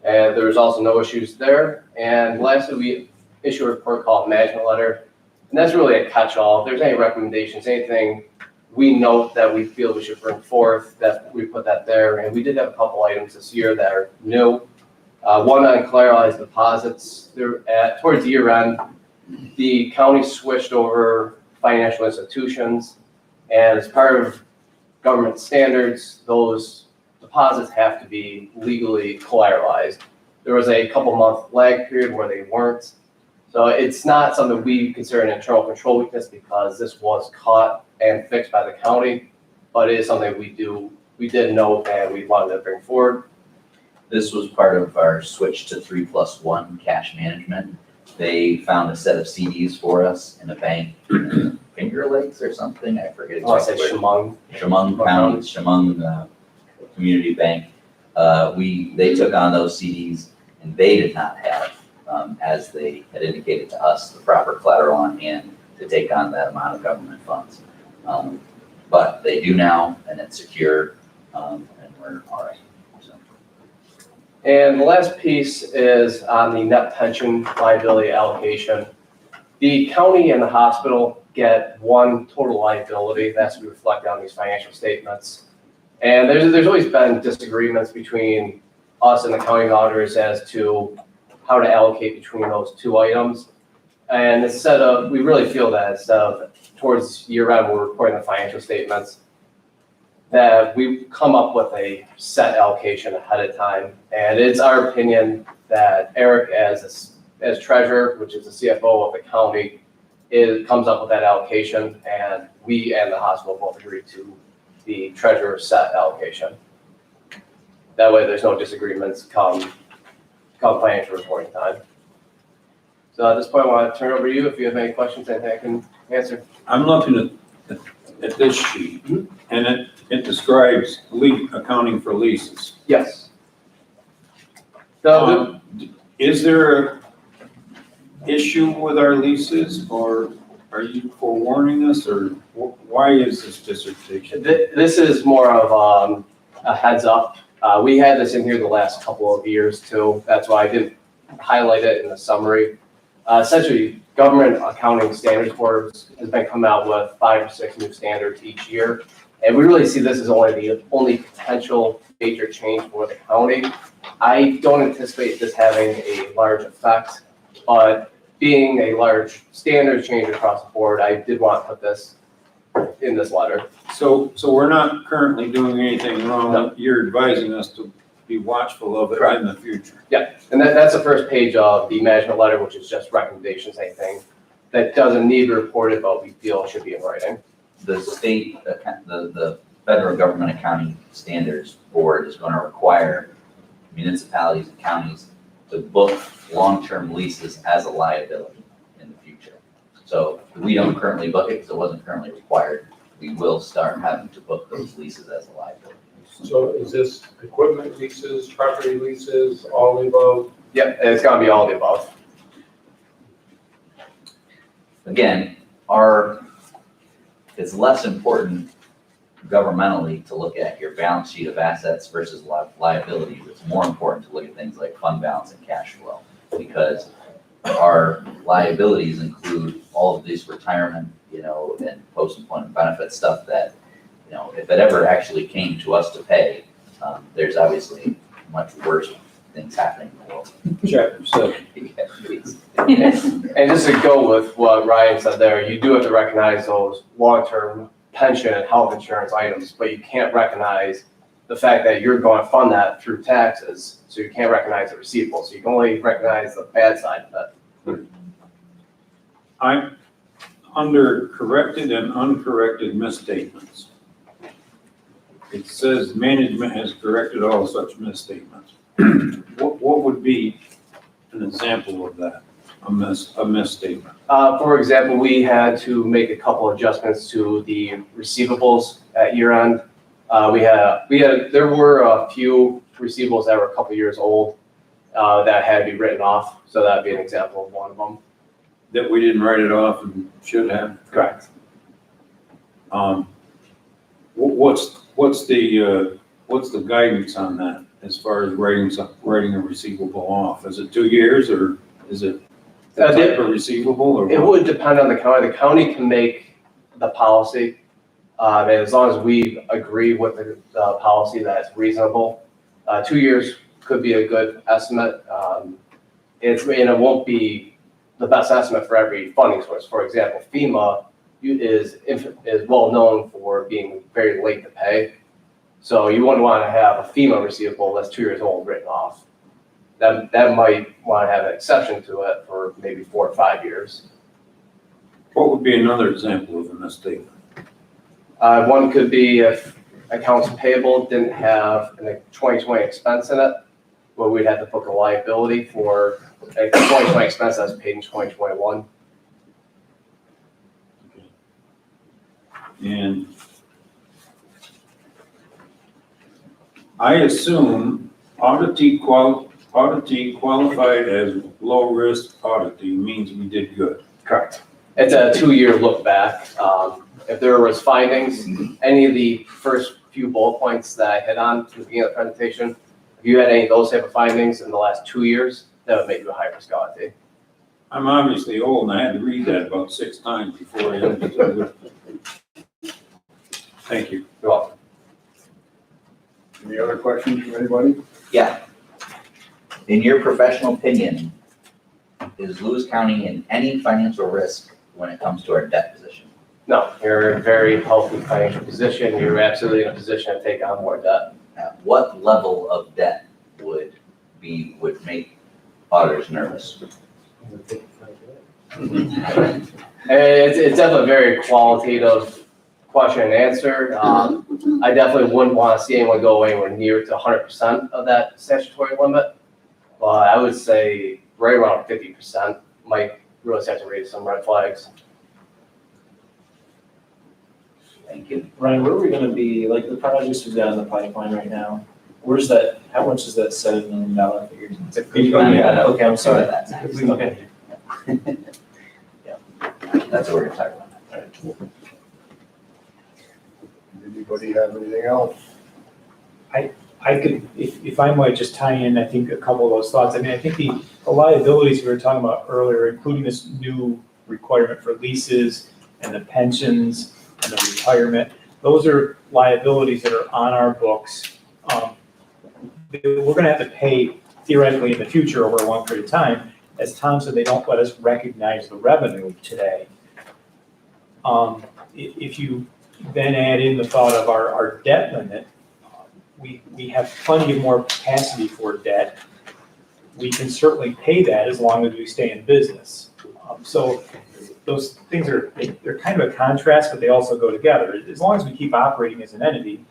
M: and there was also no issues there. And lastly, we issue a report called management letter, and that's really a catch-all. If there's any recommendations, anything we note that we feel we should bring forth, that we put that there. And we did have a couple items this year that are new. One on collateralized deposits. Towards the year end, the county switched over financial institutions, and as part of government standards, those deposits have to be legally collateralized. There was a couple month lag period where they weren't. So it's not something we consider an internal control weakness because this was caught and fixed by the county, but it is something we did note and we wanted to bring forward.
B: This was part of our switch to 3+1 cash management. They found a set of CDs for us in a bank in Finger Lakes or something, I forget exactly. Chemung County, Chemung Community Bank. They took on those CDs and they did not have, as they had indicated to us, the proper collateral on hand to take on that amount of government funds. But they do now, and it's secure, and we're all right. So.
M: And the last piece is on the net pension liability allocation. The county and the hospital get one total liability that's to be reflected on these financial statements. And there's always been disagreements between us and the county auditors as to how to allocate between those two items. And we really feel that instead of towards year end, we're reporting the financial statements, that we come up with a set allocation ahead of time. And it's our opinion that Eric, as treasurer, which is the CFO of the county, comes up with that allocation, and we and the hospital both agree to the treasurer's set allocation. That way, there's no disagreements come financial reporting time. So at this point, I want to turn it over to you if you have any questions, anything I can answer.
D: I'm looking at this sheet, and it describes accounting for leases.
M: Yes.
D: Is there a issue with our leases, or are you forewarning us, or why is this dissertation?
M: This is more of a heads up. We had this in here the last couple of years too. That's why I didn't highlight it in the summary. Essentially, Government Accounting Standards Board has been coming out with 5 or 6 new standards each year. And we really see this as the only potential major change for the county. I don't anticipate this having a large effect, but being a large standard change across the board, I did want to put this in this letter.
D: So we're not currently doing anything wrong.
M: No.
D: You're advising us to be watchful of it
M: Correct.
D: in the future.
M: Yeah, and that's the first page of the management letter, which is just recommendations, anything that doesn't need to be reported, but we feel should be in writing.
B: The state, the federal government accounting standards board is going to require municipalities and counties to book long-term leases as a liability in the future. So we don't currently book it because it wasn't currently required. We will start having to book those leases as a liability.
G: So is this equipment leases, property leases, all the above?
M: Yep, it's gonna be all the above.
B: Again, it's less important governmentally to look at your balance sheet of assets versus liabilities. It's more important to look at things like fund balance and cash flow, because our liabilities include all of this retirement, and post-employment benefit stuff that, if it ever actually came to us to pay, there's obviously much worse things happening in the world.
D: Chapter 7.
M: And just to go with what Ryan said there, you do have to recognize those long-term pension and health insurance items, but you can't recognize the fact that you're going to fund that through taxes, so you can't recognize the receivable. So you can only recognize the bad side of it.
D: I'm under corrected and uncorrected misstatements. It says management has corrected all such misstatements. What would be an example of that, a misstatement?
M: For example, we had to make a couple adjustments to the receivables at year end. There were a few receivables that were a couple years old that had to be written off. So that'd be an example of one of them.
D: That we didn't write it off and should have?
M: Correct.
D: What's the guidance on that as far as writing a receivable off? Is it 2 years, or is it the type of receivable, or
M: It
D: what?
M: would depend on the county. The county can make the policy, and as long as we agree with the policy that it's reasonable. 2 years could be a good estimate. It won't be the best estimate for every funding source. For example, FEMA is well known for being very late to pay. So you wouldn't want to have a FEMA receivable that's 2 years old written off. That might want to have an exception to it for maybe 4 or 5 years.
D: What would be another example of a misstatement?
M: One could be if accounts payable didn't have a 2020 expense in it, where we'd have to book a liability for a 2020 expense that's paid in 2021.
D: And I assume auditee qualified as low-risk auditee means we did good.
M: Correct. It's a 2-year look back. If there was findings, any of the first few bullet points that I hit on to the beginning of the presentation, if you had any of those type of findings in the last 2 years, that would make you a high-risk auditee.
D: I'm obviously old, and I had to read that about 6 times before I understood it. Thank you.
M: You're welcome.
F: Any other questions from anybody?
B: Yeah, In your professional opinion, is Lewis County in any financial risk when it comes to our debt position?
M: No, you're in a very healthy financial position. You're absolutely in a position to take on more debt.
B: At what level of debt would make auditors nervous?
M: It's definitely a very qualitative question and answer. I definitely wouldn't want to see anyone go anywhere near to 100% of that statutory limit. But I would say right around 50% might really start to raise some red flags.
B: Thank you.
N: Ryan, where are we gonna be, like the projects we've got in the pipeline right now? Where's that, how much is that $7 million figure? Okay, I'm sorry. Okay.
B: That's what we're gonna talk about.
F: Anybody have anything else?
L: I could, if I might just tie in, I think a couple of those thoughts. I mean, I think the liabilities we were talking about earlier, including this new requirement for leases and the pensions and the retirement, those are liabilities that are on our books. We're gonna have to pay theoretically in the future over a long period of time. As Tom said, they don't let us recognize the revenue today. If you then add in the thought of our debt limit, we have plenty of more capacity for debt. We can certainly pay that as long as we stay in business. So those things they're kind of a contrast, but they also go together. As long as we keep operating as an entity,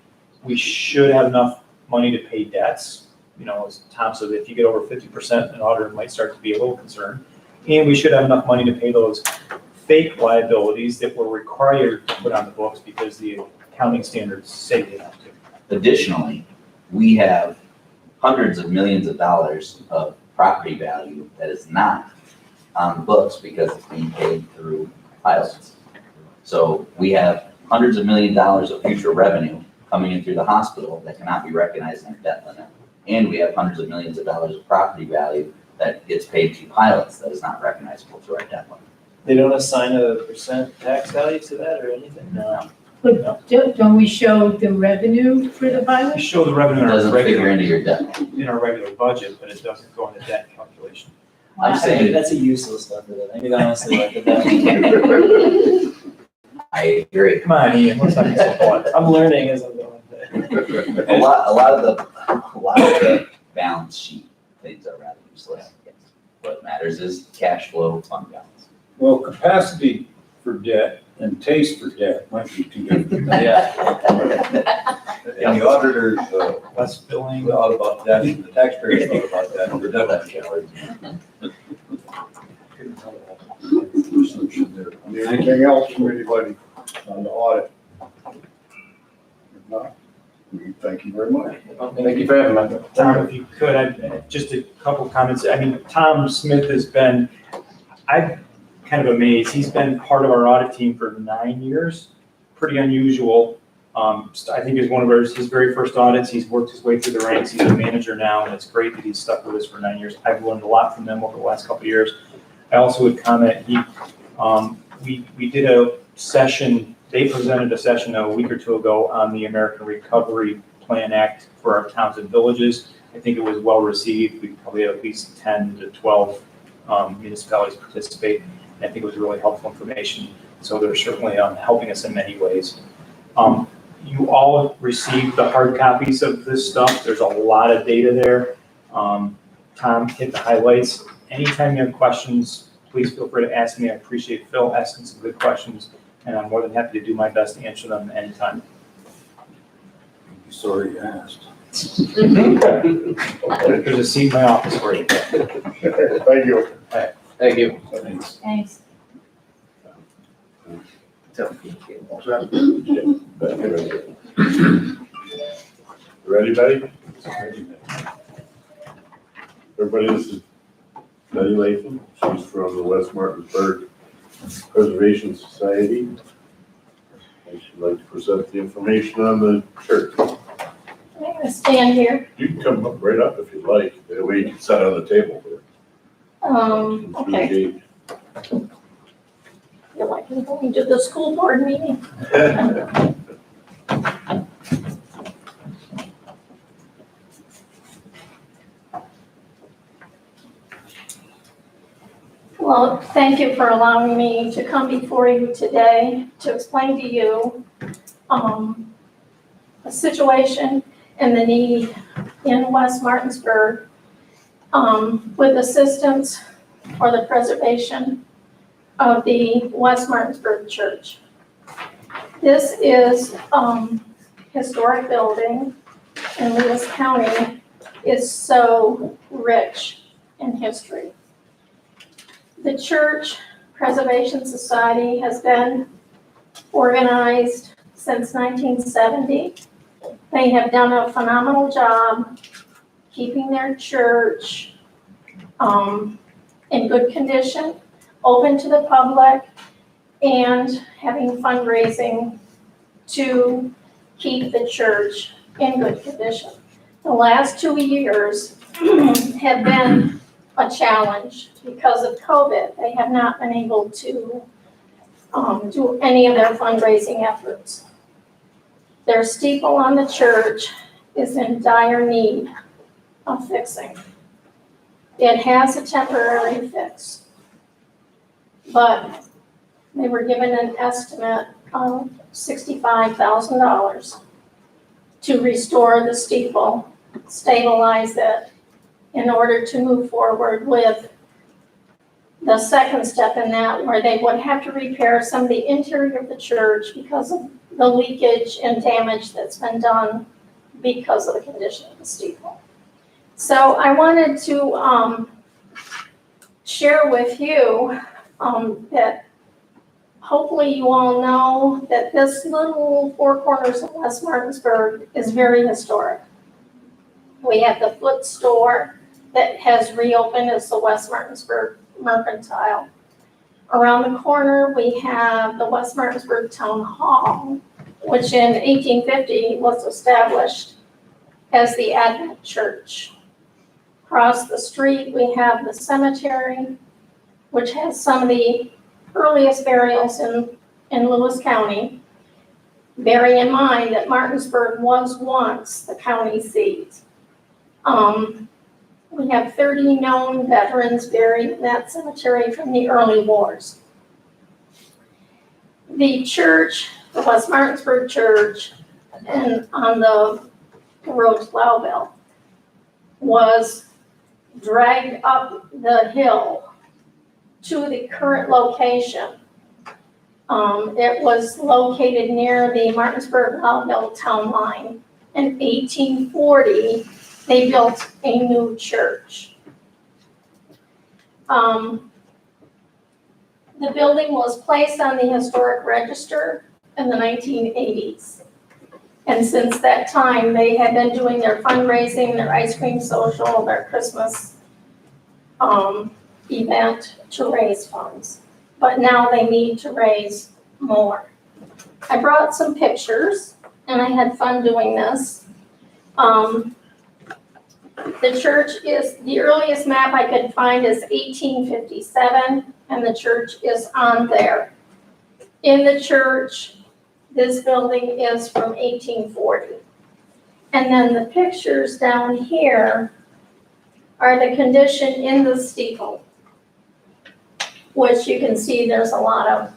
L: we should have enough money to pay debts. You know, as Tom said, if you get over 50%, an auditor might start to be a little concerned. And we should have enough money to pay those fake liabilities that we're required to put on the books because the accounting standards say they have to.
B: Additionally, we have hundreds of millions of dollars of property value that is not on the books because it's being paid through pilots. So we have hundreds of millions of dollars of future revenue coming in through the hospital that cannot be recognized in our debt limit. And we have hundreds of millions of dollars of property value that gets paid to pilots that is not recognizable through our debt limit.
N: They don't assign a percent tax value to that or anything?
B: No.
C: But don't we show the revenue for the
L: We
C: pilot?
L: show the revenue
B: It
L: in our
B: doesn't figure
L: regular,
B: into your debt.
L: in our regular budget, but it doesn't go in the debt calculation.
B: I'm saying,
N: That's a useless number then. I mean, honestly, like that.
B: I agree.
L: Come on, Ian, let's not be so blunt.
N: I'm learning as I'm going.
B: A lot of the balance sheet things are rather useless. What matters is cash flow, fund balance.
D: Well, capacity for debt and taste for debt might be two different things.
E: And the auditors,
L: Less billing.
E: thought about that, and the taxpayers thought about that, and we're done that.
F: Anything else from anybody on the audit? If not, we thank you very much.
M: Thank you for having me.
L: Tom, if you could, just a couple comments. I mean, Tom Smith I'm kind of amazed. He's been part of our audit team for 9 years. Pretty unusual. I think it's one of his very first audits. He's worked his way through the ranks. He's a manager now, and it's great that he's stuck with us for 9 years. I've learned a lot from them over the last couple of years. I also would comment, we did a session, they presented a session a week or two ago on the American Recovery Plan Act for our towns and villages. I think it was well received. We probably had at least 10 to 12 municipalities participate. I think it was really helpful information. So they're certainly helping us in many ways. You all received the hard copies of this stuff. There's a lot of data there. Tom hit the highlights. Anytime you have questions, please feel free to ask me. I appreciate Phil asking some good questions, and I'm more than happy to do my best to answer them anytime.
D: Sorry you asked.
L: There's a seat in my office for you.
F: Thank you.
M: Thank you.
C: Thanks.
F: Ready, buddy? Everybody, this is Betty Latham. She's from the West Martinsburg Preservation Society. And she'd like to present the information on the church.
C: I'm gonna stand here.
F: You can come up right up if you'd like. That way you can sit on the table there.
C: Okay. Feel like I'm going to the school board meeting.
O: Well, thank you for allowing me to come before you today to explain to you the situation and the need in West Martinsburg with assistance for the preservation of the West Martinsburg Church. This is historic building, and Lewis County is so rich in history. The Church Preservation Society has been organized since 1970. They have done a phenomenal job keeping their church in good condition, open to the public, and having fundraising to keep the church in good condition. The last 2 years have been a challenge because of COVID. They have not been able to do any of their fundraising efforts. Their steeple on the church is in dire need of fixing. It has a temporary fix, but they were given an estimate of $65,000 to restore the steeple, stabilize it, in order to move forward with the second step in that, where they would have to repair some of the interior of the church because of the leakage and damage that's been done because of the condition of the steeple. So I wanted to share with you that hopefully you all know that this little Four Corners of West Martinsburg is very historic. We have the foot store that has reopened as the West Martinsburg Mercantile. Around the corner, we have the West Martinsburg Town Hall, which in 1850 was established as the Advent Church. Across the street, we have the cemetery, which has some of the earliest burials in Lewis County. Bearing in mind that Martinsburg was once the county seat. We have 30 known veterans buried in that cemetery from the early wars. The church, the West Martinsburg Church, and on the road to Lowville, was dragged up the hill to the current location. It was located near the Martinsburg-Lowville town line. In 1840, they built a new church. The building was placed on the historic register in the 1980s. And since that time, they have been doing their fundraising, their ice cream social, their Christmas event to raise funds. But now they need to raise more. I brought some pictures, and I had fun doing this. The church is, the earliest map I could find is 1857, and the church is on there. In the church, this building is from 1840. And then the pictures down here are the condition in the steeple, which you can see there's a lot of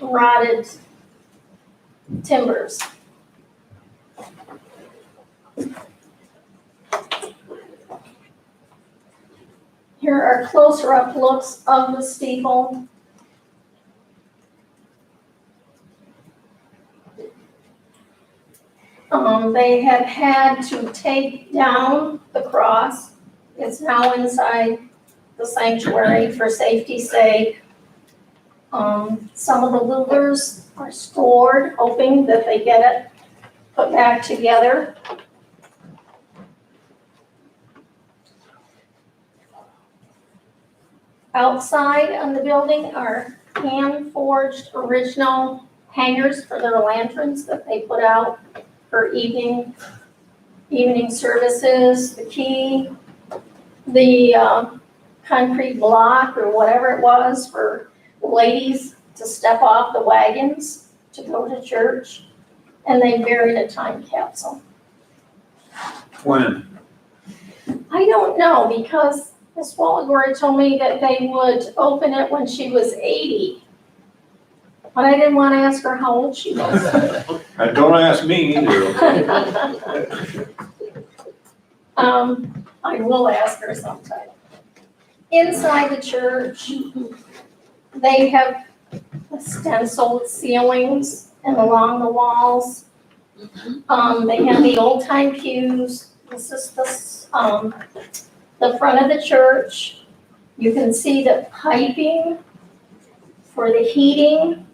O: rotted timbers. Here are closer up looks of the steeple. They have had to take down the cross. It's now inside the sanctuary for safety's sake. Some of the louvers are stored, hoping that they get it put back together. Outside on the building are hand-forged original hangers for their lanterns that they put out for evening services. The key, the concrete block or whatever it was for ladies to step off the wagons to go to church, and they buried a time capsule.
D: When?
O: I don't know, because Ms. Walagore told me that they would open it when she was 80. But I didn't want to ask her how old she was.
D: And don't ask me either.
O: I will ask her sometime. Inside the church, they have stenciled ceilings and along the walls. They have the old time pews. This is the front of the church. You can see the piping for the heating.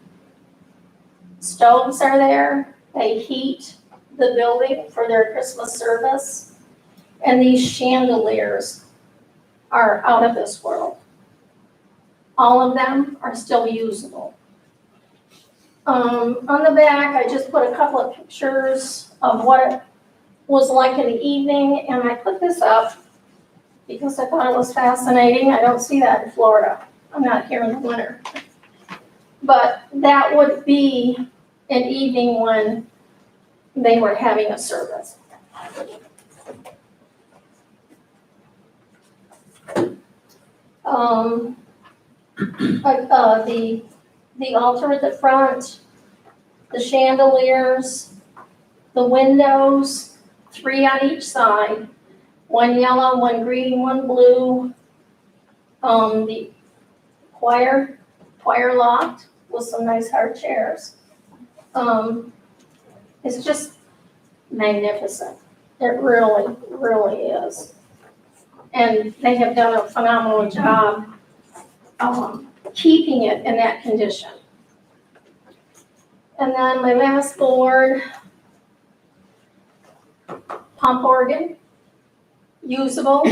O: Stoves are there. They heat the building for their Christmas service. And these chandeliers are out of this world. All of them are still usable. On the back, I just put a couple of pictures of what it was like in the evening, and I put this up because I thought it was fascinating. I don't see that in Florida. I'm not here in the winter. But that would be an evening when they were having a service. The altar at the front, the chandeliers, the windows, 3 on each side, 1 yellow, 1 green, 1 blue. The choir loft with some nice hard chairs. It's just magnificent. It really, really is. And they have done a phenomenal job keeping it in that condition. And then my last board, pump organ, usable,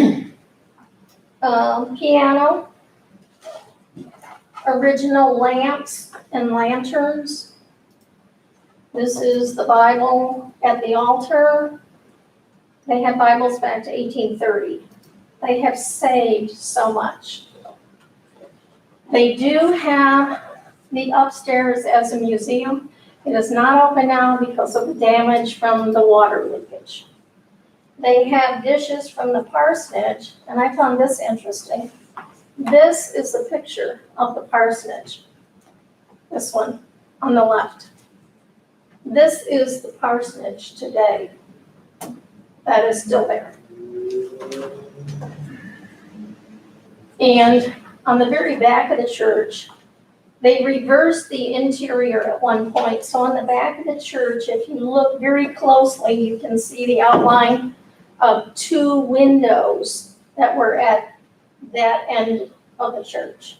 O: piano, original lamps and lanterns. This is the Bible at the altar. They have Bibles back to 1830. They have saved so much. They do have the upstairs as a museum. It is not open now because of the damage from the water leakage. They have dishes from the parsonage, and I found this interesting. This is the picture of the parsonage. This one on the left. This is the parsonage today. That is still there. And on the very back of the church, they reversed the interior at one point. So on the back of the church, if you look very closely, you can see the outline of 2 windows that were at that end of the church.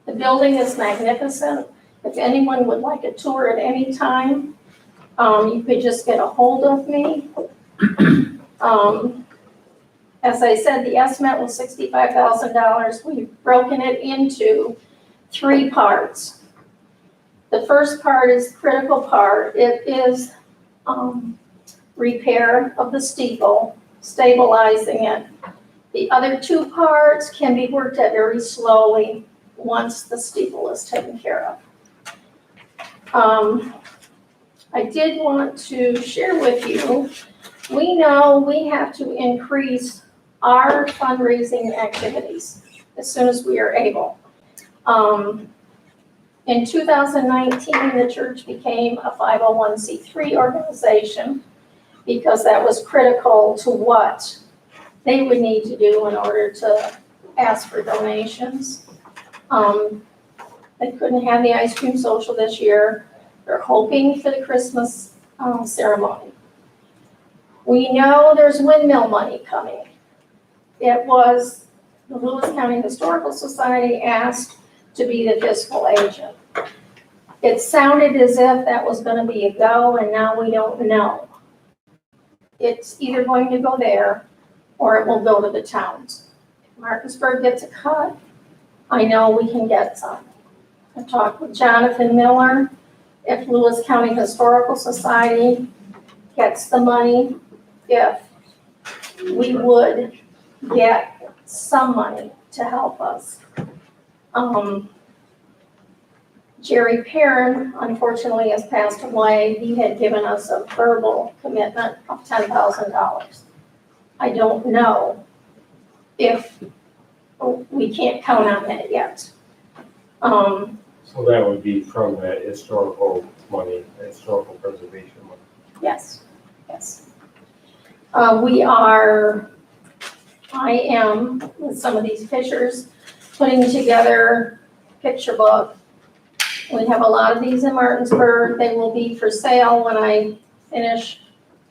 O: The building is magnificent. If anyone would like a tour at any time, you could just get a hold of me. As I said, the estimate was $65,000. We've broken it into 3 parts. The first part is the critical part. It is repair of the steeple, stabilizing it. The other 2 parts can be worked at very slowly once the steeple is taken care of. I did want to share with you, we know we have to increase our fundraising activities as soon as we are able. In 2019, the church became a 501c3 organization because that was critical to what they would need to do in order to ask for donations. They couldn't have the ice cream social this year. They're hoping for the Christmas ceremony. We know there's windmill money coming. It was the Lewis County Historical Society asked to be the fiscal agent. It sounded as if that was going to be a go, and now we don't know. It's either going to go there or it will go to the towns. If Martinsburg gets a cut, I know we can get some. I talked with Jonathan Miller. If Lewis County Historical Society gets the money, if we would get some money to help us. Jerry Perrin, unfortunately, has passed away. He had given us a verbal commitment of $10,000. I don't know if, we can't count on that yet.
G: So that would be from that historical money, historical preservation money.
O: Yes, yes. I am, with some of these pictures, putting together picture book. We have a lot of these in Martinsburg. They will be for sale when I finish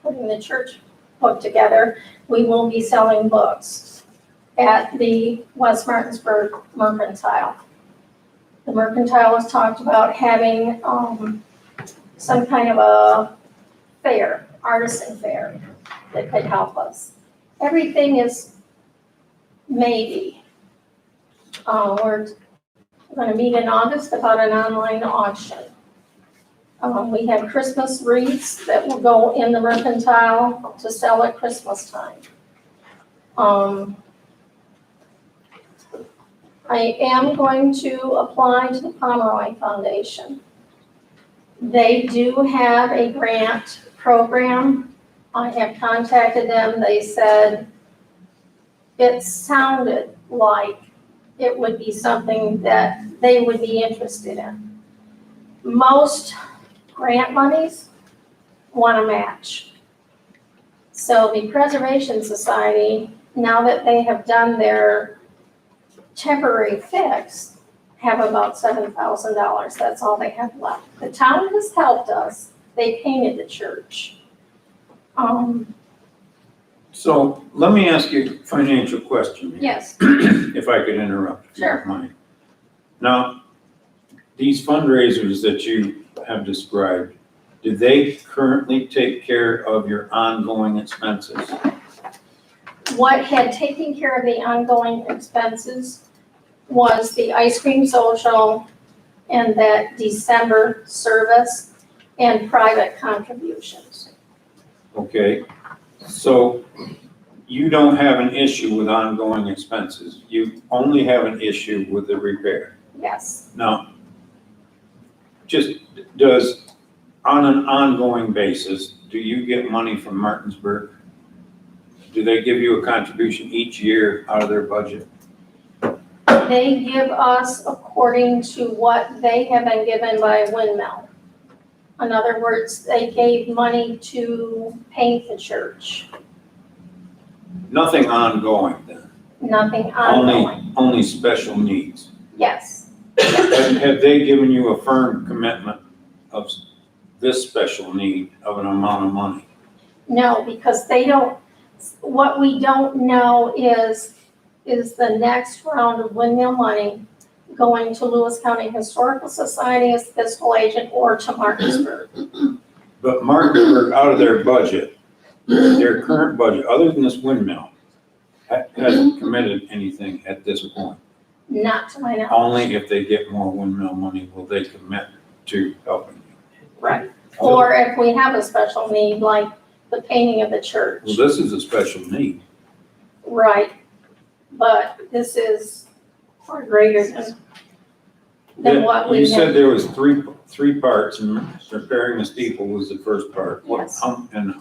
O: putting the church book together. We will be selling books at the West Martinsburg Mercantile. The Mercantile has talked about having some kind of a fair, artisan fair that could help us. Everything is maybe. We're going to meet in August about an online auction. We have Christmas wreaths that will go in the Mercantile to sell at Christmas time. I am going to apply to the Pomeroy Foundation. They do have a grant program. I have contacted them. They said it sounded like it would be something that they would be interested in. Most grant monies want to match. So the Preservation Society, now that they have done their temporary fix, have about $7,000. That's all they have left. The town has helped us. They painted the church.
D: So let me ask you a financial question here,
O: Yes,
D: if I could interrupt, if you don't mind. Now, these fundraisers that you have described, do they currently take care of your ongoing expenses?
O: what had taken care of the ongoing expenses was the ice cream social and that December service and private contributions.
D: Okay, so you don't have an issue with ongoing expenses. You only have an issue with the repair.
O: Yes,
D: Now, just does, on an ongoing basis, do you get money from Martinsburg? Do they give you a contribution each year out of their budget?
O: they give us according to what they have been given by Windmill. In other words, they gave money to paint the church,
D: Nothing ongoing then?
O: nothing ongoing.
D: Only special needs?
O: Yes,
D: Have they given you a firm commitment of this special need of an amount of money?
O: no, because they don't, what we don't know is the next round of Windmill money going to Lewis County Historical Society as fiscal agent or to Martinsburg.
D: But Martinsburg, out of their budget, their current budget, other than this windmill, hasn't committed anything at this point.
O: Not to my knowledge.
D: Only if they get more windmill money will they commit to helping you.
O: Right. Or if we have a special need, like the painting of the church.
D: Well, this is a special need.
O: Right. But this is far greater than what we
D: You said
O: have.
D: there was three parts, and repairing the steeple was the first part.
O: Yes.
D: And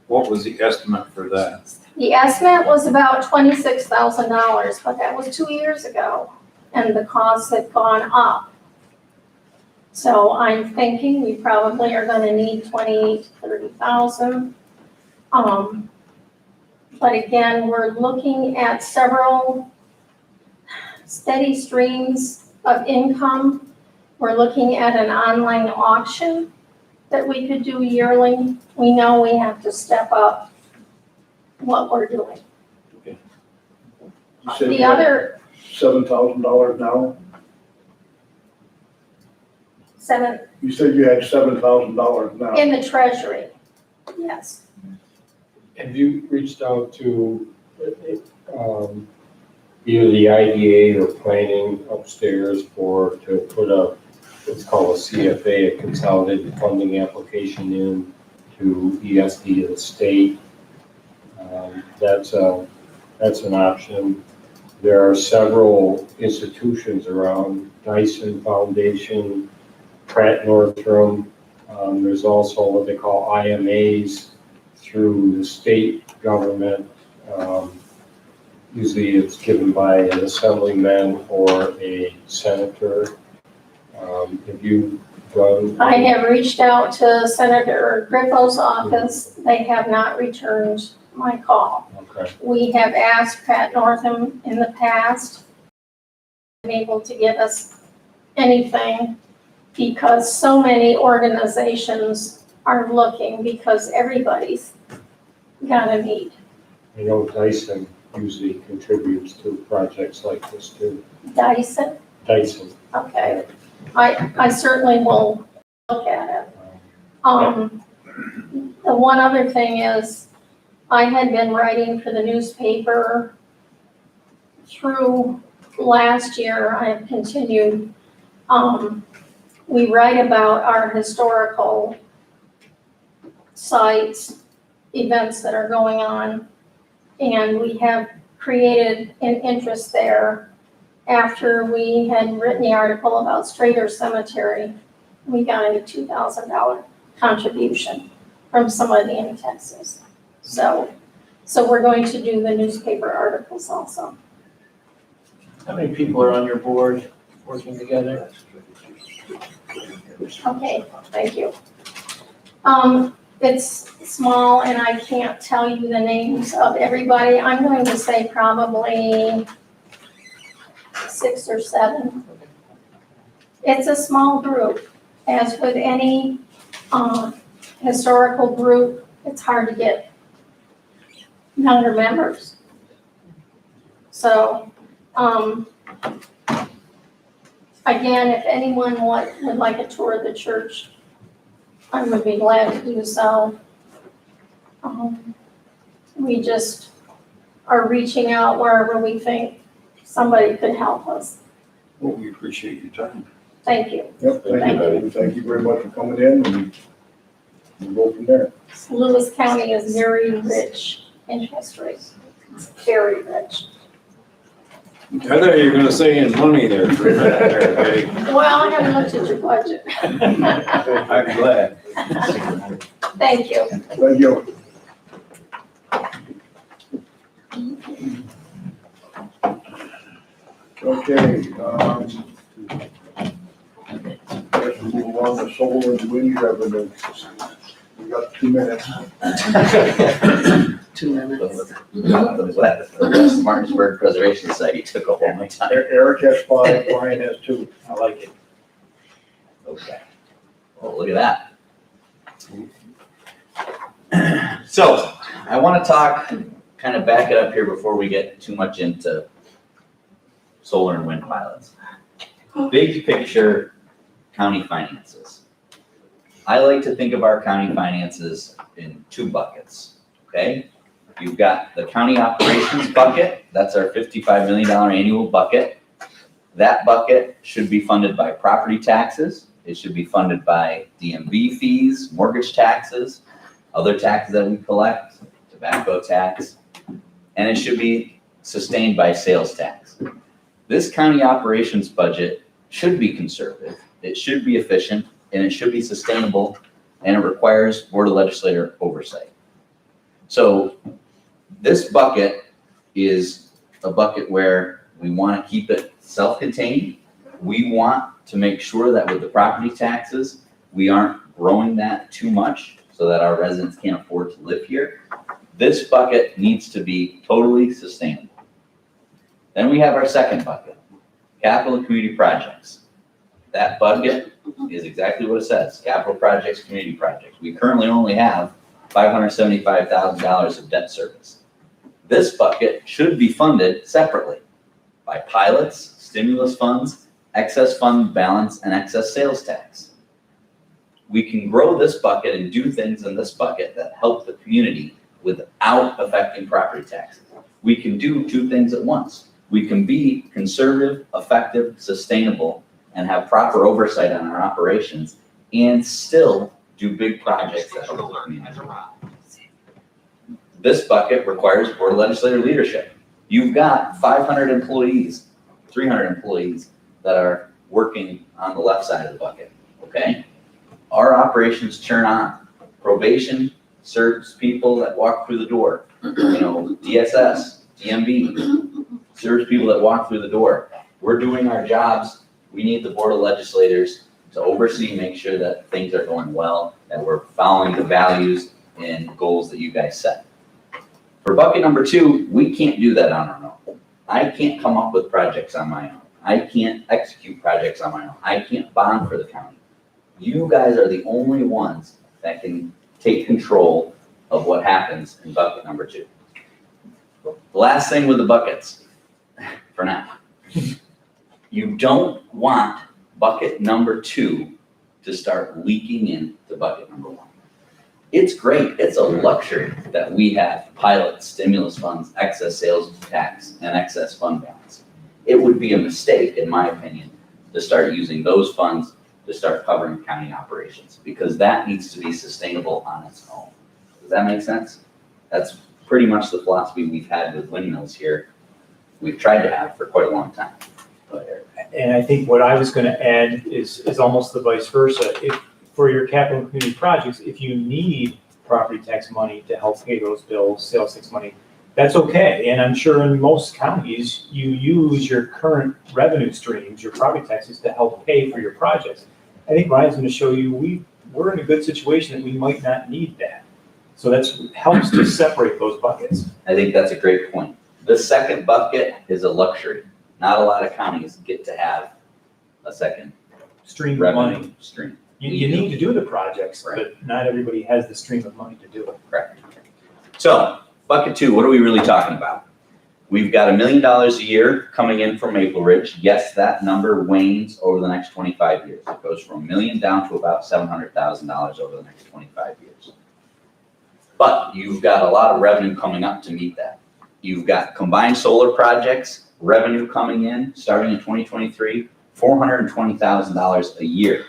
D: what was the estimate for that?
O: The estimate was about $26,000, but that was 2 years ago, and the costs have gone up. So I'm thinking we probably are gonna need 28 to 30,000. But again, we're looking at several steady streams of income. We're looking at an online auction that we could do yearly. We know we have to step up what we're doing.
F: You said
O: The
F: you had
O: other
F: $7,000 now? You said you had $7,000 now.
O: in the treasury, yes.
G: Have you reached out to, either the IDA or planning upstairs to put what's called a CFA, a consolidated funding application in to ESD of the state? That's an option. There are several institutions around, Dyson Foundation, Pratt Northrum. There's also what they call IMAs through the state government, Usually it's given by an assemblyman or a senator. Have you done?
O: I have reached out to Senator Griffo's office. They have not returned my call.
G: Okay.
O: We have asked Pat Northam in the past, been able to give us anything because so many organizations are looking because everybody's got a need.
G: I know Dyson usually contributes to projects like this too.
O: Dyson,
G: Dyson.
O: okay. I certainly will look at it. The one other thing is, I had been writing for the newspaper through last year. I have continued. We write about our historical sites, events that are going on, and we have created an interest there. After we had written the article about Strader Cemetery, we got a $2,000 contribution from somebody in Texas. So we're going to do the newspaper articles also.
N: How many people are on your board working together?
O: Okay, thank you. It's small and I can't tell you the names of everybody. I'm going to say probably 6 or 7. It's a small group. As with any historical group, it's hard to get younger members. So, again, if anyone would like a tour of the church, I would be glad to do so. We just are reaching out wherever we think somebody could help us.
D: Well, we appreciate your time.
O: Thank you.
F: Yep, thank you, Betty. Thank you very much for coming in, and we'll go from there.
O: Lewis County is very rich in history. It's very rich.
D: I thought you were gonna say in money there for a minute there, Betty.
O: Well, I haven't looked at your budget.
D: I'm glad.
O: Thank you.
F: Thank you. Okay, let's move on to solar and wind revenue. We got 2 minutes.
J: 2 minutes.
B: The West Martinsburg Preservation Society took up all my time.
F: Eric has 5, Brian has 2.
L: I like it.
B: Okay. Oh, look at that. So, I want to talk, kind of back it up here before we get too much into solar and wind pilots. Big picture county finances. I like to think of our county finances in 2 buckets, okay? You've got the county operations bucket, that's our $55 million annual bucket. That bucket should be funded by property taxes. It should be funded by DMV fees, mortgage taxes, other taxes that we collect, tobacco tax, and it should be sustained by sales tax. This county operations budget should be conservative, it should be efficient, and it should be sustainable, and it requires Board of Legislature oversight. So this bucket is a bucket where we want to keep it self-contained. We want to make sure that with the property taxes, we aren't growing that too much so that our residents can't afford to live here. This bucket needs to be totally sustainable. Then we have our second bucket, capital and community projects. That bucket is exactly what it says, capital projects, community projects. We currently only have $575,000 of debt service. This bucket should be funded separately by pilots, stimulus funds, excess fund balance, and excess sales tax. We can grow this bucket and do things in this bucket that help the community without affecting property taxes. We can do 2 things at once. We can be conservative, effective, sustainable, and have proper oversight on our operations and still do big projects that help the community. This bucket requires Board of Legislative leadership. You've got 500 employees, 300 employees that are working on the left side of the bucket, okay? Our operations turn on. Probation serves people that walk through the door. DSS, DMV, serves people that walk through the door. We're doing our jobs. We need the Board of Legislators to oversee, make sure that things are going well, that we're following the values and goals that you guys set. For bucket number 2, we can't do that on our own. I can't come up with projects on my own. I can't execute projects on my own. I can't bond for the county. You guys are the only ones that can take control of what happens in bucket number 2. The last thing with the buckets, for now, you don't want bucket number 2 to start leaking into bucket number 1. It's great, it's a luxury that we have pilot stimulus funds, excess sales tax, and excess fund balance. It would be a mistake, in my opinion, to start using those funds to start covering county operations, because that needs to be sustainable on its own. Does that make sense? That's pretty much the philosophy we've had with windmills here. We've tried to have for quite a long time.
L: And I think what I was gonna add is almost the vice versa. If, for your capital and community projects, if you need property tax money to help pay those bills, sales tax money, that's okay. And I'm sure in most counties, you use your current revenue streams, your property taxes, to help pay for your projects. I think Ryan's gonna show you, we're in a good situation that we might not need that. So that's helps to separate those buckets.
B: I think that's a great point. The second bucket is a luxury. Not a lot of counties get to have a second
L: Stream of
B: revenue
L: money.
B: stream.
L: You need to do the projects,
B: Right.
L: but not everybody has the stream of money to do it.
B: Correct. So, bucket 2, what are we really talking about? We've got $1 million a year coming in from Maple Ridge. Yes, that number wanes over the next 25 years. It goes from $1 million down to about $700,000 over the next 25 years. But you've got a lot of revenue coming up to meet that. You've got combined solar projects, revenue coming in, starting in 2023, $420,000 a year,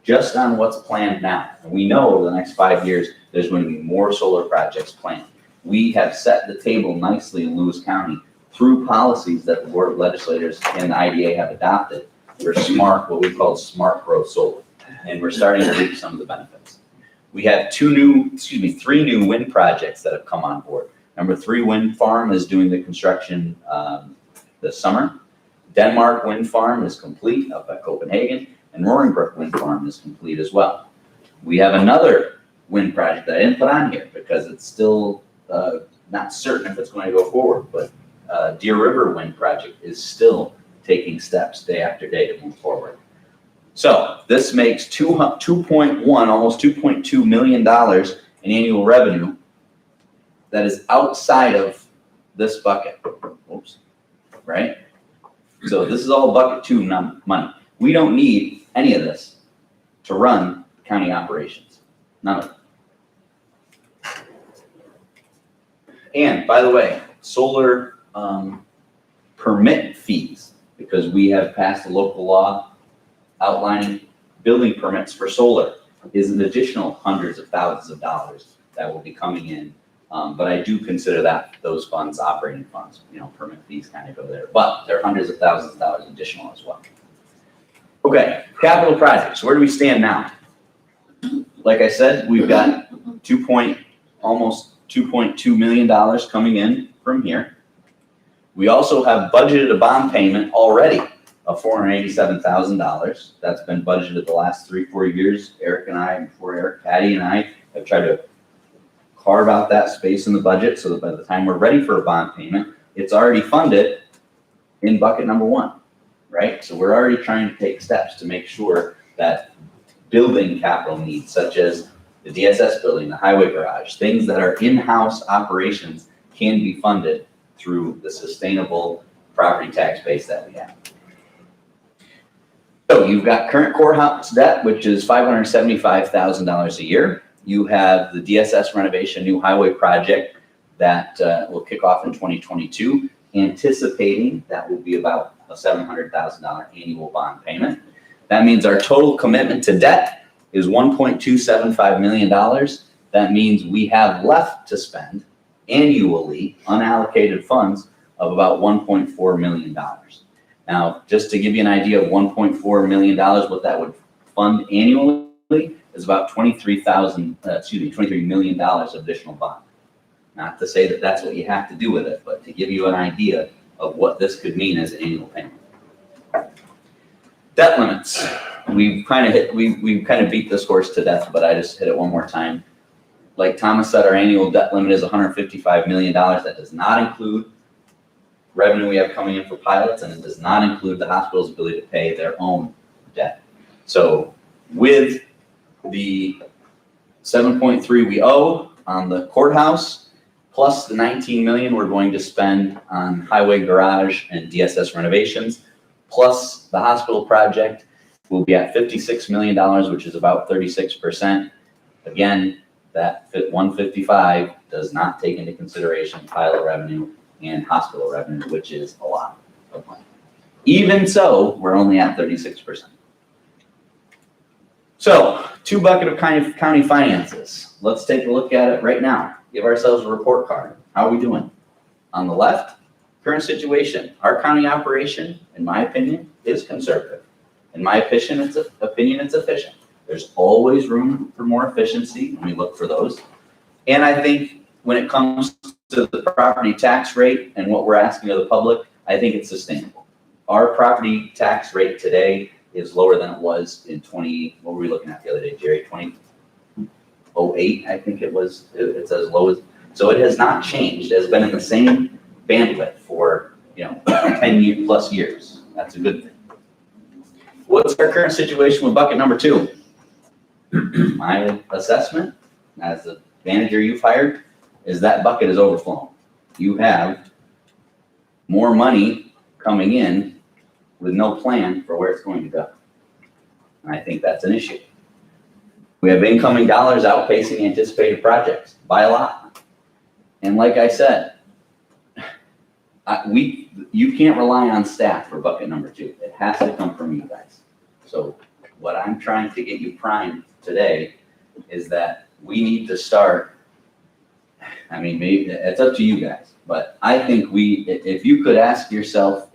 B: just on what's planned now. And we know over the next 5 years, there's going to be more solar projects planned. We have set the table nicely in Lewis County through policies that the Board of Legislators and the IDA have adopted for smart, what we call smart growth solar. And we're starting to reap some of the benefits. We have 3 new wind projects that have come on board. Number 3 wind farm is doing the construction this summer. Denmark wind farm is complete up at Copenhagen, and Roaring Brook wind farm is complete as well. We have another wind project that I didn't put on here because it's still not certain if it's going to go forward, but Deer River wind project is still taking steps day after day to move forward. So this makes 2.1, almost $2.2 million in annual revenue that is outside of this bucket. Oops. Right? So this is all bucket 2 money. We don't need any of this to run county operations. None of it. And by the way, solar permit fees, because we have passed a local law outlining building permits for solar, is an additional hundreds of thousands of dollars that will be coming in. But I do consider those funds operating funds, permit fees kind of go there, but they're hundreds of thousands of dollars additional as well. Okay, capital projects, where do we stand now? Like I said, we've got almost $2.2 million coming in from here. We also have budgeted a bond payment already of $487,000. That's been budgeted the last 3-4 years. Eric and I, before Eric, Patty and I have tried to carve out that space in the budget so that by the time we're ready for a bond payment, it's already funded in bucket number 1, right? So we're already trying to take steps to make sure that building capital needs, such as the DSS building, the highway garage, things that are in-house operations can be funded through the sustainable property tax base that we have. So you've got current courthouse debt, which is $575,000 a year. You have the DSS renovation new highway project that will kick off in 2022, anticipating that will be about a $700,000 annual bond payment. That means our total commitment to debt is $1.275 million. That means we have left to spend annually unallocated funds of about $1.4 million. Now, just to give you an idea of $1.4 million, what that would fund annually is about $23 million of additional bond. Not to say that that's what you have to do with it, but to give you an idea of what this could mean as an annual payment. Debt limits. We kind of beat this horse to death, but I just hit it one more time. Like Thomas said, our annual debt limit is $155 million. That does not include revenue we have coming in for pilots, and it does not include the hospital's ability to pay their own debt. So with the 7.3 we owe on the courthouse, plus the 19 million we're going to spend on highway garage and DSS renovations, plus the hospital project, we'll be at $56 million, which is about 36%. Again, that 155 does not take into consideration pilot revenue and hospital revenue, which is a lot of money. Even so, we're only at 36%. So, two bucket of county finances. Let's take a look at it right now. Give ourselves a report card. How are we doing? On the left, current situation. Our county operation, in my opinion, is conservative. In my opinion, it's efficient. There's always room for more efficiency, and we look for those. And I think when it comes to the property tax rate and what we're asking of the public, I think it's sustainable. Our property tax rate today is lower than it was in what were we looking at the other day, Jerry? 2008, I think it was. It's as low as, so it has not changed. It has been in the same bandwidth for 10 plus years. That's a good thing. What's our current situation with bucket number 2? My assessment, as the manager you've hired, is that bucket is overflowing. You have more money coming in with no plan for where it's going to go. And I think that's an issue. We have incoming dollars outpacing anticipated projects by a lot. And like I said, you can't rely on staff for bucket number 2. It has to come from you guys. So what I'm trying to get you primed today is that we need to start, maybe it's up to you guys, but I think if you could ask yourself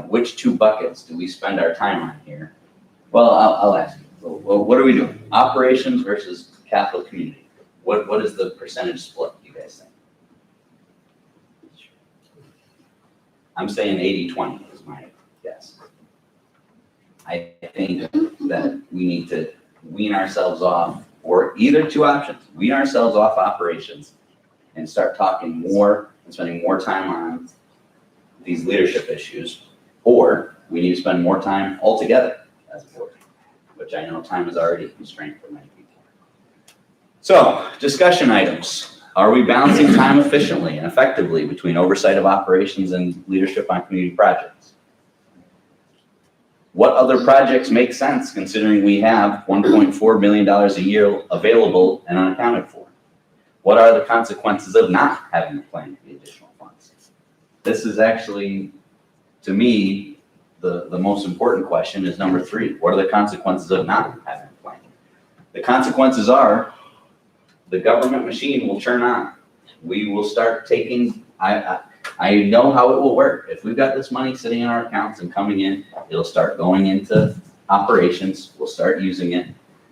B: which 2 buckets do we spend our time on here? Well, I'll ask you. Well, what are we doing? Operations versus capital community. What is the percentage split, you guys think? I'm saying 80-20 is my guess. I think that we need to wean ourselves off, or either 2 options, wean ourselves off operations and start talking more and spending more time on these leadership issues, or we need to spend more time altogether as a board, which I know time is already a constraint for many people. So, discussion items. Are we balancing time efficiently and effectively between oversight of operations and leadership on community projects? What other projects make sense considering we have $1.4 million a year available and unaccounted for? What are the consequences of not having a plan for the additional funds? This is actually, to me, the most important question is number 3. What are the consequences of not having a plan? The consequences are the government machine will turn on. We will start taking, I know how it will work. If we've got this money sitting in our accounts and coming in, it'll start going into operations. We'll start using it.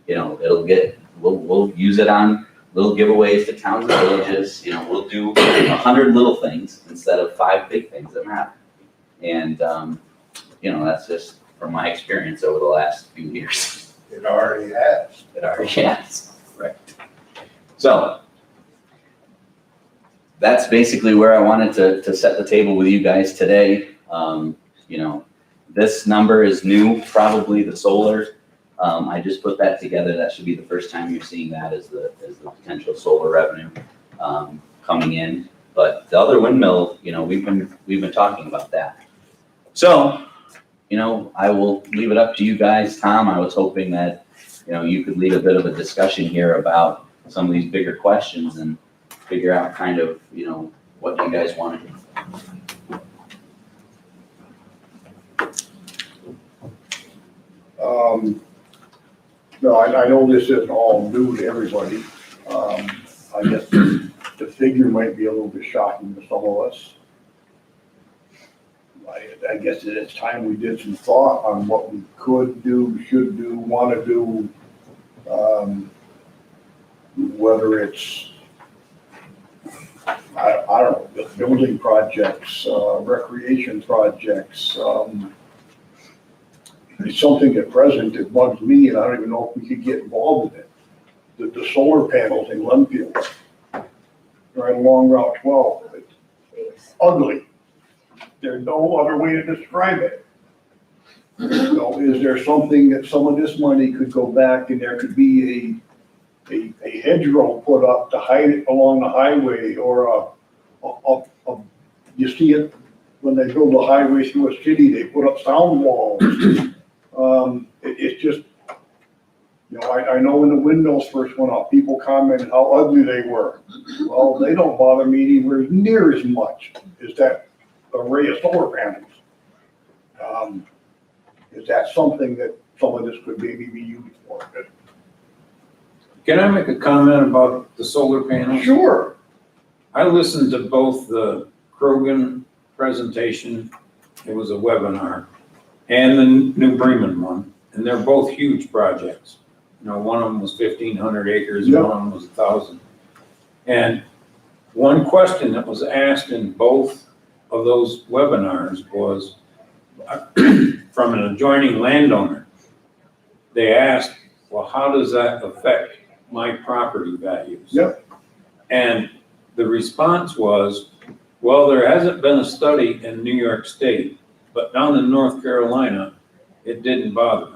B: We'll use it on little giveaways to towns and villages. We'll do 100 little things instead of 5 big things that matter. And, that's just from my experience over the last few years.
F: It already has.
B: It already has, right. So, that's basically where I wanted to set the table with you guys today. This number is new, probably the solar. I just put that together. That should be the first time you're seeing that as the potential solar revenue coming in. But the other windmill, we've been talking about that. So, I will leave it up to you guys. Tom, I was hoping that you could lead a bit of a discussion here about some of these bigger questions and figure out kind of, what you guys want to do.
F: No, I know this isn't all new to everybody. I guess the figure might be a little bit shocking to some of us. I guess it's time we did some thought on what we could do, should do, want to do. Whether it's I don't know, building projects, recreation projects. It's something at present that bugs me, and I don't even know if we could get involved in it. The solar panels in Glenfield, right along Route 12, it's ugly. There's no other way to describe it. So is there something that some of this money could go back and there could be a hedgerow put up to hide it along the highway, or you see it when they build a highway through a city, they put up sound walls. It's just, you know, I know when the windmills first went up, people commented how ugly they were. Well, they don't bother me anywhere near as much as that array of solar panels. Is that something that some of this could maybe be used for?
D: Can I make a comment about the solar panels?
F: Sure.
D: I listened to both the Krogan presentation, it was a webinar, and the New Bremen one, and they're both huge projects. You know, one of them was 1,500 acres,
F: Yep.
D: one of them was 1,000. And one question that was asked in both of those webinars was from an adjoining landowner. They asked, well, how does that affect my property values?
F: Yep.
D: And the response was, well, there hasn't been a study in New York State, but down in North Carolina, it didn't bother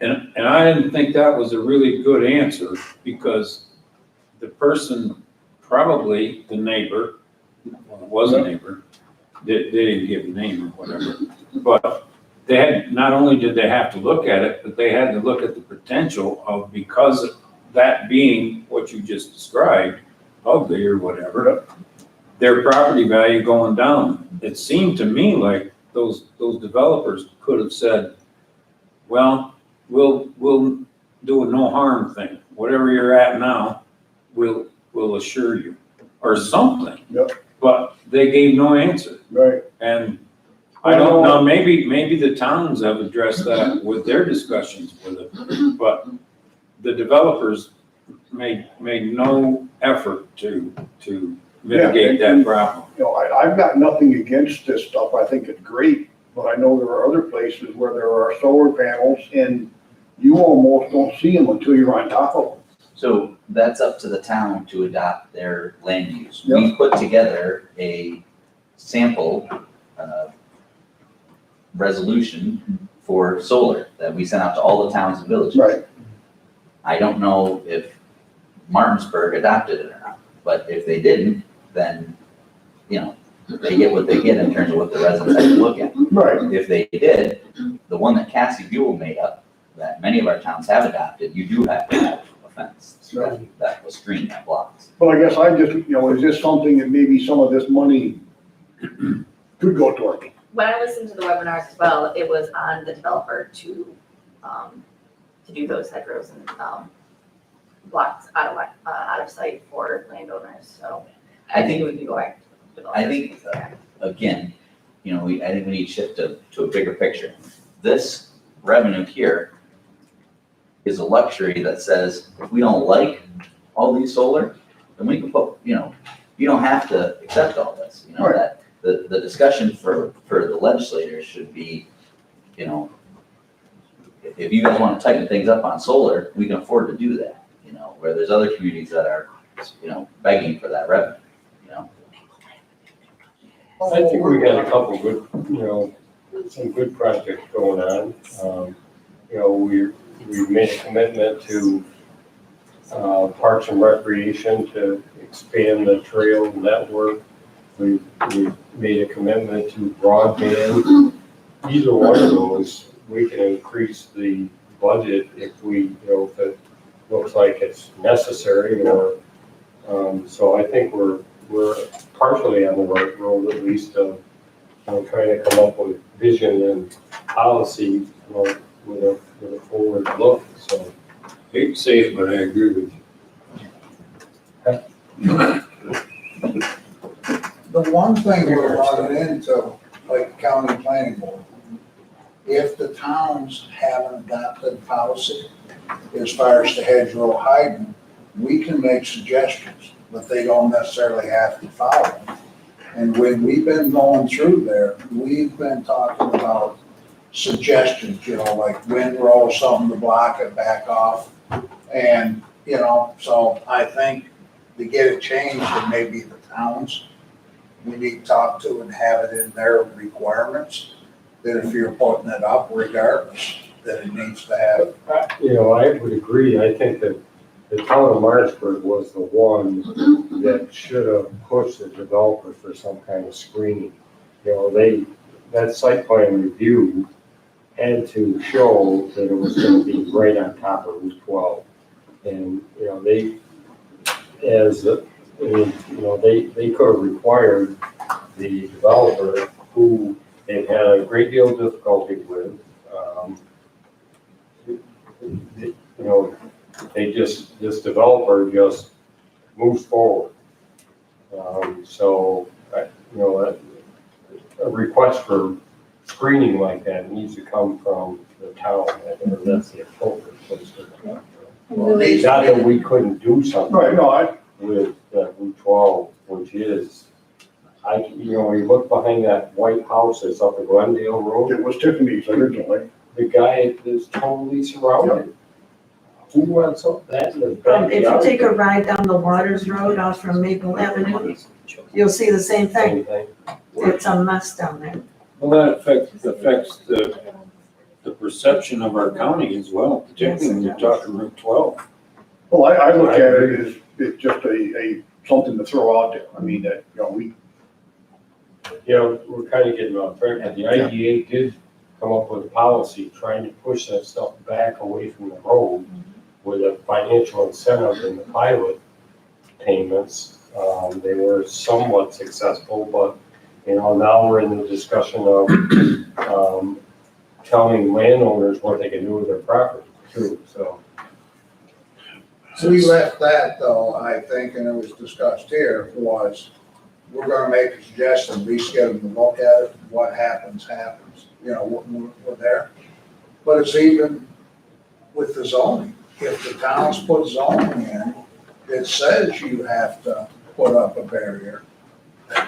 D: them. And I didn't think that was a really good answer, because the person, probably the neighbor, well, it was a neighbor, they didn't give a name or whatever, but they had, not only did they have to look at it, but they had to look at the potential of, because of that being what you just described, ugly or whatever, their property value going down. It seemed to me like those developers could have said, well, we'll do a no harm thing. Whatever you're at now, we'll assure you, or something.
F: Yep.
D: But they gave no answer.
F: Right.
D: And I don't know, maybe the towns have addressed that with their discussions with it, but the developers made no effort to mitigate that problem.
F: You know, I've got nothing against this stuff. I think it's great, but I know there are other places where there are solar panels and you almost don't see them until you're on top of them.
B: So that's up to the town to adopt their land use.
F: Yep.
B: We put together a sample resolution for solar that we sent out to all the towns and villages.
F: Right.
B: I don't know if Martinsburg adopted it or not, but if they didn't, then, you know, they get what they get in terms of what the residents have to look at.
F: Right.
B: If they did, the one that Cassie Buell made up, that many of our towns have adopted, you do have to have a fence that will screen that blocks.
F: But I guess I just, you know, is this something that maybe some of this money could go toward?
P: When I listened to the webinar as well, it was on the developer to do those hedgerows and blocks out of sight for landowners, so I think it would be going.
B: I think, again, you know, I think we need to shift to a bigger picture. This revenue here is a luxury that says, if we don't like all these solar, then we can put, you know, you don't have to accept all this, you know,
F: Right.
B: that the discussion for the legislators should be, you know, if you guys want to tighten things up on solar, we can afford to do that, you know, where there's other communities that are, you know, begging for that revenue, you know.
G: I think we got a couple good, you know, some good projects going on. You know, we've made a commitment to Parks and Recreation to expand the trail network. We made a commitment to broadband. Either one of those, we can increase the budget if we, you know, if it looks like it's necessary, or, so I think we're partially on the right road, at least of, you know, trying to come up with vision and policy, you know, with a forward look, so.
D: Hate to say it, but I agree with you.
Q: The one thing we're running into, like county planning board, if the towns haven't adopted policy as far as the hedgerow hiding, we can make suggestions. but they don't necessarily have to follow them. And when we've been going through there, we've been talking about suggestions, like windrow something to block it, back off. And, so I think to get it changed, it may be the towns we need to talk to and have it in their requirements, that if you're putting it up regardless, that it needs to have.
G: I would agree. I think that the town of Martinsburg was the one that should have pushed the developer for some kind of screening. That site plan review had to show that it was gonna be right on top of Route 12. And, they could have required the developer, who they've had a great deal of difficulty with, this developer just moves forward. A request for screening like that needs to come from the town, that's the appropriate place to come. Not that we couldn't do something.
F: Right, no,
G: With Route 12, which is, you look behind that white house that's up at Glendale Road.
F: it was Tiffany's originally.
G: The guy is totally surrounded. Who wants that in the backyard?
J: If you take a ride down the Waters Road out from Maple Avenue, you'll see the same thing. It's a mess down there.
D: Well, that affects the perception of our county as well, particularly when you're talking Route 12.
F: Well, I look at it as, it's just a, something to throw out there. I mean, that,
G: We're kind of getting off track, but the IDA did come up with a policy trying to push that stuff back away from the road with a financial incentive in the pilot payments. They were somewhat successful, but, now we're in the discussion of telling landowners what they can do with their property too, so.
Q: We left that though, I think, and it was discussed here, was we're gonna make a suggestion, at least get them to look at it, what happens. We're there. But it's even with the zoning. If the towns put zoning in, it says you have to put up a barrier.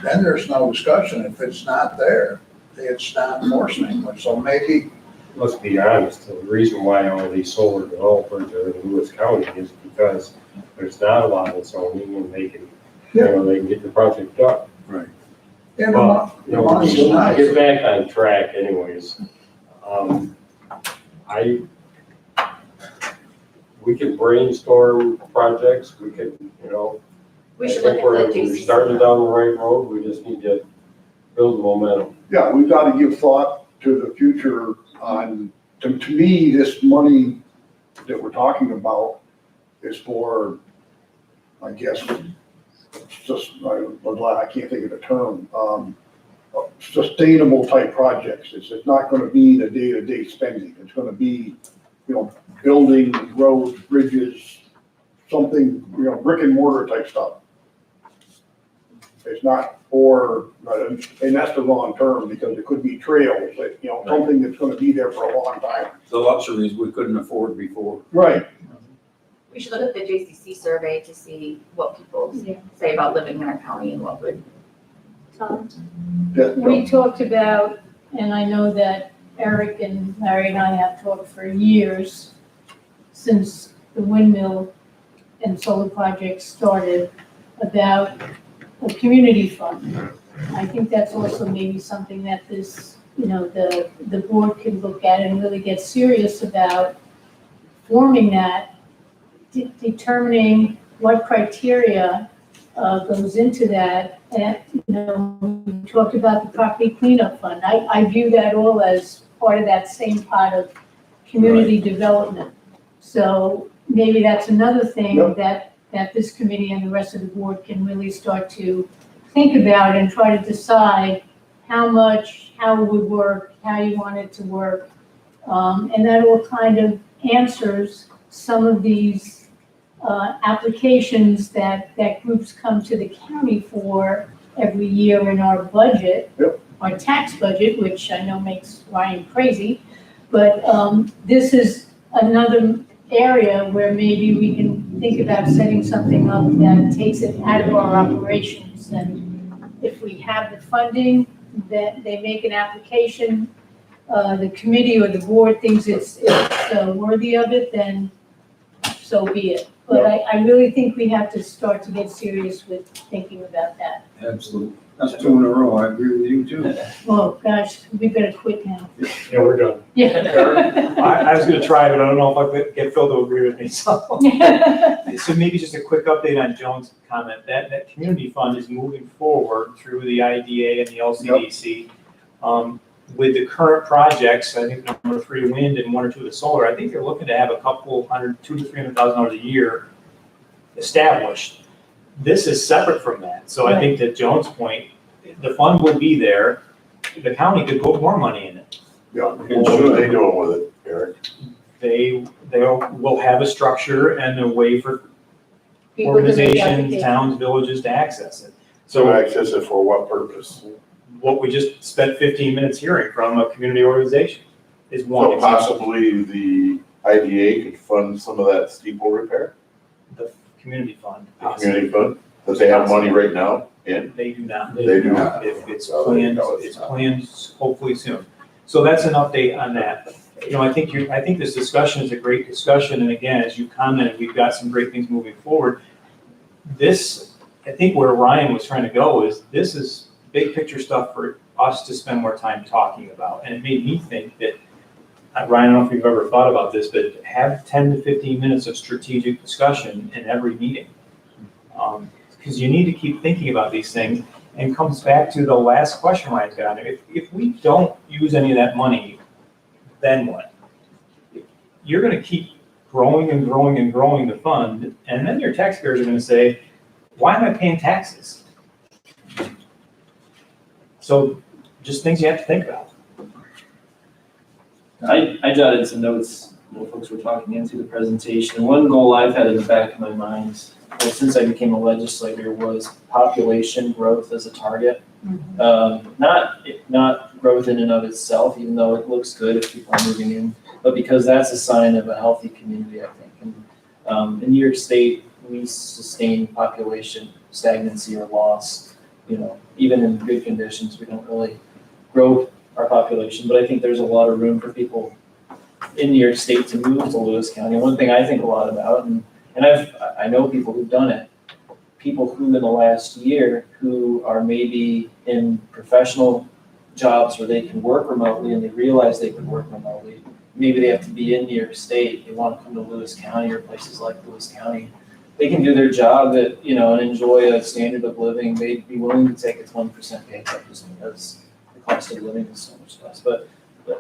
Q: Then there's no discussion. If it's not there, it's not enforced anymore. So maybe.
G: Let's be honest, the reason why all these solar developers are in Lewis County is because there's not a lot of zoning and they can, they can get the project done.
D: Right.
Q: Yeah,
G: But,
Q: money's nice.
G: get back on track anyways. We can brainstorm projects, we can,
P: We
G: I
P: should
G: think
P: look at
G: we're
P: the
G: starting
P: JCC.
G: down the right road, we just need to build momentum.
F: Yeah, we've got to give thought to the future on, to me, this money that we're talking about is for, I guess, just, I can't think of the term, sustainable type projects. It's not gonna be the day-to-day spending. It's gonna be, building roads, bridges, something, brick and mortar type stuff. It's not for, and that's the wrong term, because it could be trails, something that's gonna be there for a long time.
D: The luxuries we couldn't afford before.
F: Right.
P: We should look at the JCC survey to see what people say about living in our county and what would.
C: We talked about, and I know that Eric and Larry and I have talked for years, since the windmill and solar project started, about a community fund. I think that's also maybe something that this, the board can look at and really get serious about forming that, determining what criteria goes into that. And, we talked about the property cleanup fund. I view that all as part of that same pot of community development. So maybe that's another thing that this committee and the rest of the board can really start to think about and try to decide how much, how it would work, how you want it to work. And that all kind of answers some of these applications that groups come to the county for every year in our budget, our tax budget, which I know makes Ryan crazy. But this is another area where maybe we can think about setting something up that takes it out of our operations. And if we have the funding, that they make an application, the committee or the board thinks it's worthy of it, then so be it. But I really think we have to start to get serious with thinking about that.
D: Absolutely. That's 2 in a row. I agree with you too.
C: Oh, gosh, we better quit now.
G: Yeah, we're done.
C: Yeah.
L: I was gonna try, but I don't know if I could get Phil to agree with me, so. So maybe just a quick update on Joan's comment, that community fund is moving forward through the IDA and the LCDC. With the current projects, I think number 3 wind and 1 or 2 of the solar, I think they're looking to have a couple hundred, $200,000 to $300,000 a year established. This is separate from that, so I think that Joan's point, the fund will be there, the county could put more money in it.
F: Yeah, and what are they doing with it, Eric?
L: They will have a structure and a way for
C: People to make
L: organizations,
C: applications.
L: towns, villages to access it.
F: So
L: So
F: access it for what purpose?
L: what we just spent 15 minutes hearing from a community organization is one
F: So
L: example.
F: possibly the IDA could fund some of that steeple repair,
L: The community fund.
F: the community fund? Does they have money right now in?
L: They do not.
F: They do not.
L: If it's
F: Oh, there you
L: planned,
F: go.
L: it's planned hopefully soon. So that's an update on that. You know, I think this discussion is a great discussion, and again, as you commented, we've got some great things moving forward. This, I think where Ryan was trying to go is, this is big picture stuff for us to spend more time talking about. And it made me think that, Ryan, I don't know if you've ever thought about this, but have 10 to 15 minutes of strategic discussion in every meeting. Because you need to keep thinking about these things, and comes back to the last question Ryan's got on there. If we don't use any of that money, then what? You're gonna keep growing and growing and growing the fund, and then your taxpayers are gonna say, why am I paying taxes? So just things you have to think about.
N: I jotted some notes while folks were talking into the presentation. And one goal I've had in the back of my mind, well, since I became a legislator, was population growth as a target. Not growth in and of itself, even though it looks good if people are moving in, but because that's a sign of a healthy community, I think. And in New York State, we sustain population stagnancy or loss. You know, even in good conditions, we don't really grow our population, but I think there's a lot of room for people in New York State to move to Lewis County. One thing I think a lot about, and I know people who've done it, people who in the last year who are maybe in professional jobs where they can work remotely and they realize they can work remotely. Maybe they have to be in New York State, they want to come to Lewis County or places like Lewis County. They can do their job and enjoy a standard of living. They'd be willing to take a 20% pay cut just because the cost of living is so much less. But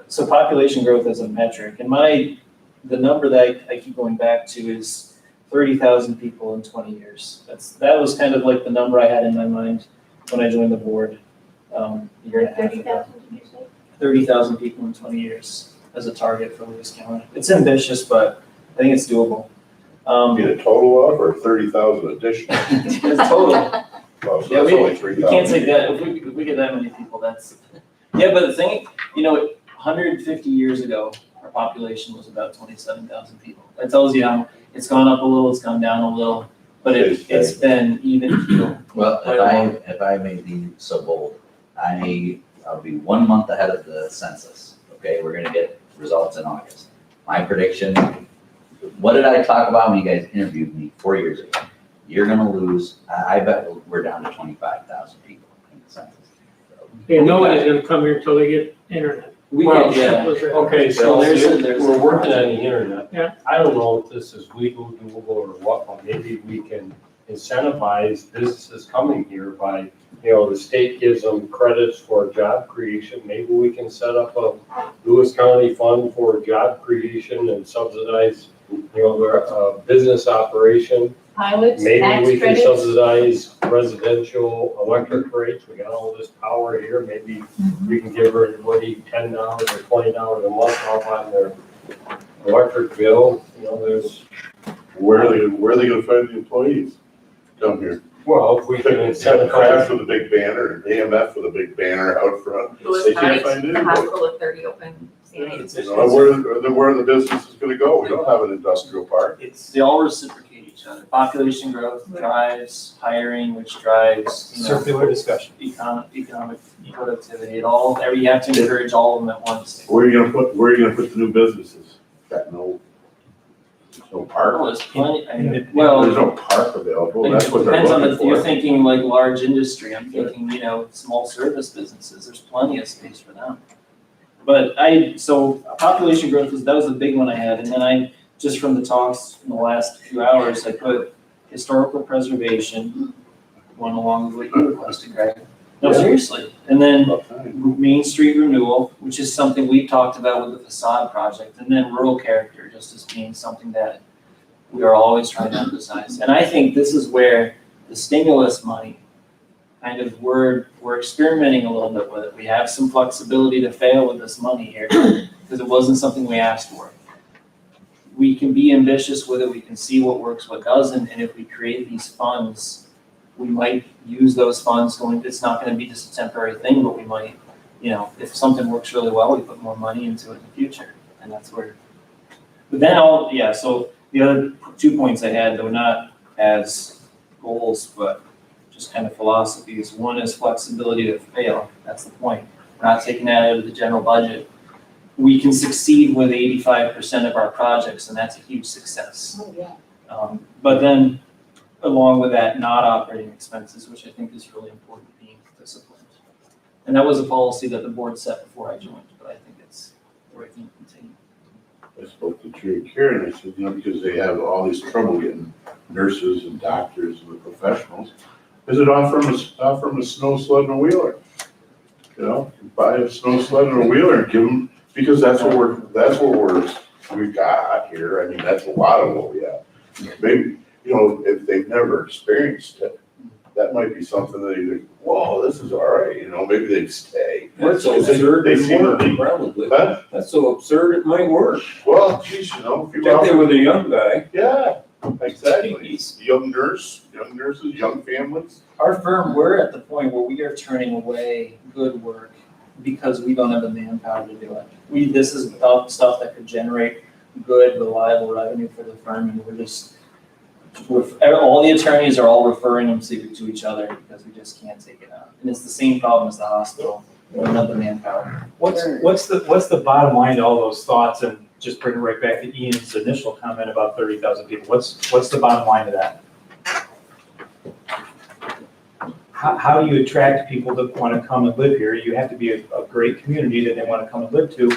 N: so population growth as a metric, and the number that I keep going back to is 30,000 people in 20 years. That was kind of like the number I had in my mind when I joined the board a year and a half ago. 30,000 people in 20 years as a target for Lewis County. It's ambitious, but I think it's doable.
F: Get a total of, or 30,000 additional?
N: It's total.
F: Well, so
N: Yeah,
F: that's only
N: we can't
F: 3,000.
N: take that, if we get that many people, that's, yeah, but the thing, 150 years ago, our population was about 27,000 people. That tells you how it's gone up a little, it's gone down a little, but it's been even keel.
B: Well, if I may be so bold, I'll be 1 month ahead of the census, okay? We're gonna get results in August. My prediction, what did I talk about when you guys interviewed me 4 years ago? You're gonna lose, I bet we're down to 25,000 people in the census.
R: And nobody's gonna come here until they get internet.
G: Okay, so
N: there's
G: we're working on the internet.
R: Yeah.
G: I don't know if this is legal, doable, or what, but maybe we can incentivize businesses coming here by, the state gives them credits for job creation. Maybe we can set up a Lewis County fund for job creation and subsidize, their business operation.
C: Pilots,
G: Maybe
C: tax
G: we can
C: credits.
G: subsidize residential electric rates. We got all this power here. Maybe we can give everybody $10 or $20 a month off on their electric bill. There's.
F: Where are they gonna find the employees? Come here.
G: Well, if we can
F: Craft
G: incentivize.
F: with a big banner, and AMF with a big banner out front.
P: Lewis
F: They
P: County,
F: can't find
P: the
F: anybody.
P: hospital with 30 open CNAs.
F: Where are the businesses gonna go? We don't have an industrial park.
N: They all reciprocate each each other. Population growth drives hiring, which drives,
L: Circular discussion.
N: economic productivity. You have to encourage all of them at once.
F: Where are you gonna put the new businesses? Got no, there's no park.
N: Well, there's plenty,
F: There's
N: well,
F: no park available, that's what they're
N: depends on
F: looking
N: if you're
F: for.
N: thinking like large industry, I'm thinking, small service businesses, there's plenty of space for them. But so population growth that was a big one I had, and then just from the talks in the last few hours, I put historical preservation, going along with what you requested, Greg. No,
F: Yeah.
N: seriously, and then
F: About time.
N: Main Street renewal, which is something we've talked about with the facade project, and then rural character, just as being something that we are always trying to emphasize. And I think this is where the stimulus money, kind of, we're experimenting a little bit with it. We have some flexibility to fail with this money here, because it wasn't something we asked for. We can be ambitious with it, we can see what works, what doesn't, and if we create these funds, we might use those funds it's not gonna be just a temporary thing, but we might, if something works really well, we put more money into it in the future, and that's where. But then so the other 2 points I had, though not as goals, but just kind of philosophies. One is flexibility to fail, that's the point. We're not taking that out of the general budget. We can succeed with 85% of our projects, and that's a huge success.
K: Oh, yeah.
N: But then, along with that, not operating expenses, which I think is really important, being disciplined. And that was a policy that the board set before I joined, but I think it's the right thing to continue.
F: I spoke to Tree Care, and I said, because they have all this trouble getting nurses and doctors and the professionals, is it off from a snow sled and a wheeler? Buy a snow sled and a wheeler and give them, because that's what we've got here. I mean, that's a lot of what we have. Maybe, if they've never experienced it, that might be something that you think, whoa, this is all right, maybe they'd stay.
G: That's so absurd,
F: They
G: it
F: seem to
G: work,
F: be.
G: probably.
F: Huh?
G: That's so absurd, it might work.
F: Well, geez, if you
G: Particularly with a young guy.
F: yeah, exactly. Young nurses, young families.
N: Our firm, we're at the point where we are turning away good work because we don't have the manpower to do it. This is stuff that could generate good, reliable revenue for the firm, and all the attorneys are all referring them to each other because we just can't take it on. And it's the same problem as the hospital. We don't have the manpower.
L: What's the bottom line to all those thoughts, and just bring it right back to Ian's initial comment about 30,000 people? What's the bottom line to that? How do you attract people that want to come and live here? You have to be a great community that they want to come and live to.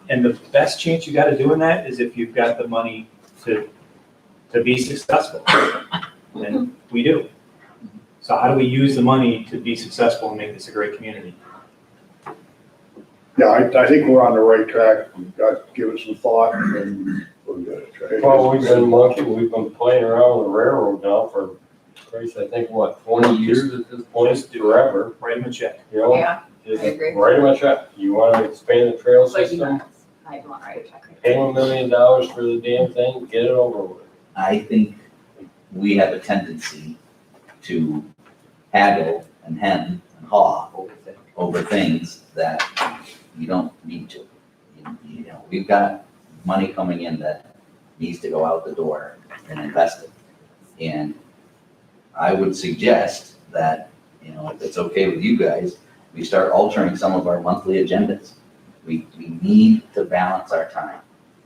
L: And the best chance you got of doing that is if you've got the money to be successful. And we do. So how do we use the money to be successful and make this a great community?
Q: Yeah, I think we're on the right track. We've got to give it some thought and we're good.
G: Well, we've been playing around with the railroad now for, Christ, I think, 20 years at this point, forever.
L: Write them a check.
P: Yeah,
G: Just
P: I agree.
G: write them a check. You want to expand the trail
P: But you
G: system,
P: I don't want to write a check.
G: pay them $1 million for the damn thing, get it over with.
B: I think we have a tendency to haggle and hem and haw over things that you don't need to. We've got money coming in that needs to go out the door and invested. And I would suggest that, if it's okay with you guys, we start altering some of our monthly agendas. We need to balance our time.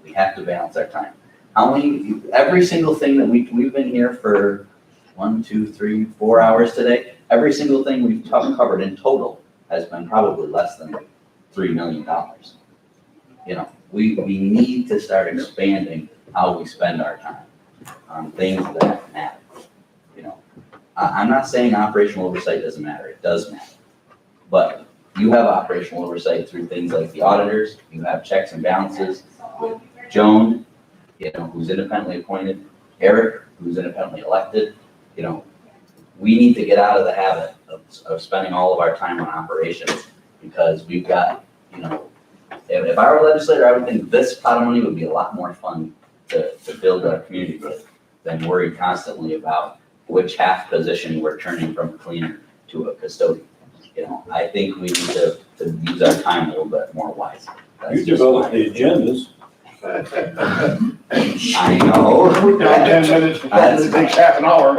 B: We have to balance our time. Every single thing that we've been here for 1, 2, 3, 4 hours today, every single thing we've covered in total has been probably less than $3 million. We need to start expanding how we spend our time on things that matter. I'm not saying operational oversight doesn't matter, it does matter. But you have operational oversight through things like the auditors, you have checks and balances with Joan, who's independently appointed, Eric, who's independently elected. We need to get out of the habit of spending all of our time on operations, because we've got, if I were a legislator, I would think this pot of money would be a lot more fun to build our community with than worry constantly about which half position we're turning from a cleaner to a custodian. I think we need to use our time a little bit more wisely.
G: You develop the agendas.
B: I know.
F: Now 10 minutes, it takes half an hour.